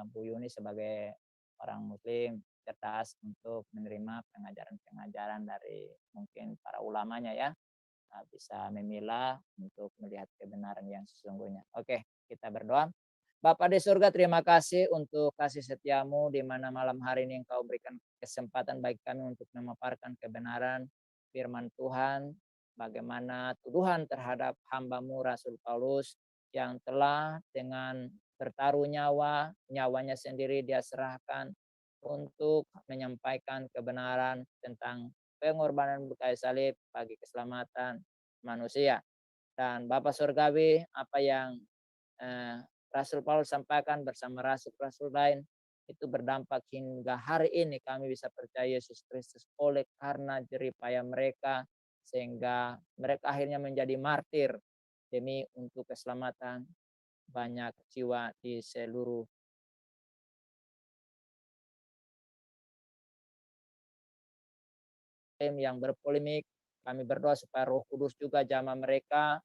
Speaker 1: Bu Yuni sebagai orang Muslim cerdas untuk menerima pengajaran-pengajaran dari mungkin para ulamanya ya. Bisa memilah untuk melihat kebenaran yang sesungguhnya. Oke, kita berdoa. Bapa di surga, terima kasih untuk kasih setiamu di mana malam hari ini Engkau berikan kesempatan bagi kami untuk memaparkan kebenaran firman Tuhan, bagaimana tuduhan terhadap hamba-Mu Rasul Paulus yang telah dengan bertaruh nyawanya sendiri dia serahkan untuk menyampaikan kebenaran tentang pengorbanan kayu salib bagi keselamatan manusia. Dan Bapa Surgawi, apa yang Rasul Paulus sampaikan bersama rasul-rasul lain itu berdampak hingga hari ini kami bisa percaya Yesus Kristus oleh karena jerih payah mereka, sehingga mereka akhirnya menjadi martir demi untuk keselamatan banyak jiwa di seluruh yang berpolemik. Kami berdoa supaya Roh Kudus juga jamah mereka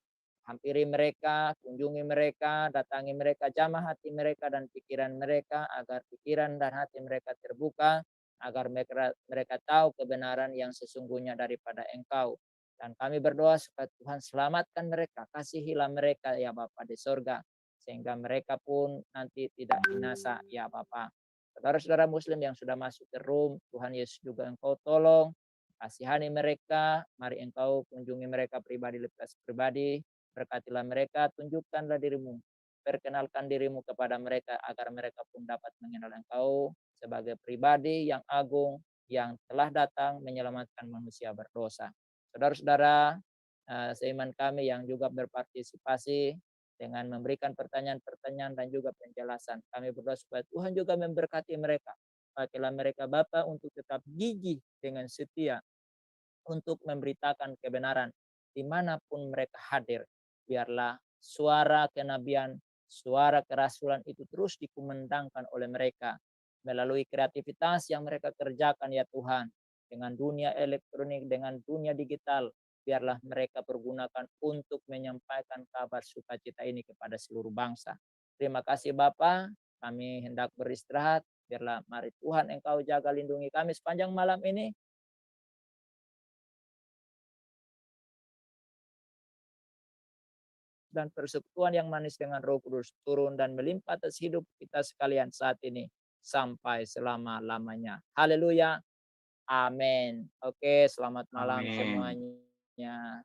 Speaker 1: hampiri mereka, kunjungi mereka, datangi mereka, jamah hati mereka dan pikiran mereka, agar pikiran dan hati mereka terbuka, agar mereka tahu kebenaran yang sesungguhnya daripada Engkau. Dan kami berdoa supaya Tuhan selamatkan mereka, kasihilah mereka ya Bapa di sorga, sehingga mereka pun nanti tidak binasa ya Bapa. Saudara-saudara Muslim yang sudah masuk ke room, Tuhan Yesus juga Engkau tolong, kasihani mereka, mari Engkau kunjungi mereka pribadi lepas pribadi, berkatilah mereka, tunjukkanlah dirimu, perkenalkan dirimu kepada mereka agar mereka pun dapat mengenal Engkau sebagai pribadi yang agung yang telah datang menyelamatkan manusia berdosa. Saudara-saudara seiman kami yang juga berpartisipasi dengan memberikan pertanyaan-pertanyaan dan juga penjelasan, kami berdoa supaya Tuhan juga memberkati mereka. Pakailah mereka Bapa untuk tetap gigih dengan setia untuk memberitakan kebenaran dimanapun mereka hadir. Biarlah suara kenabian, suara kerasulan itu terus dikumandangkan oleh mereka melalui kreativitas yang mereka kerjakan ya Tuhan. Dengan dunia elektronik, dengan dunia digital, biarlah mereka pergunakan untuk menyampaikan kabar sukacita ini kepada seluruh bangsa. Terima kasih Bapa, kami hendak beristirahat. Biarlah mari Tuhan Engkau jaga lindungi kami sepanjang malam ini. Dan persekutuan yang manis dengan Roh Kudus turun dan melimpah atas hidup kita sekalian saat ini sampai selama-lamanya. Haleluya. Amin. Oke, selamat malam semuanya.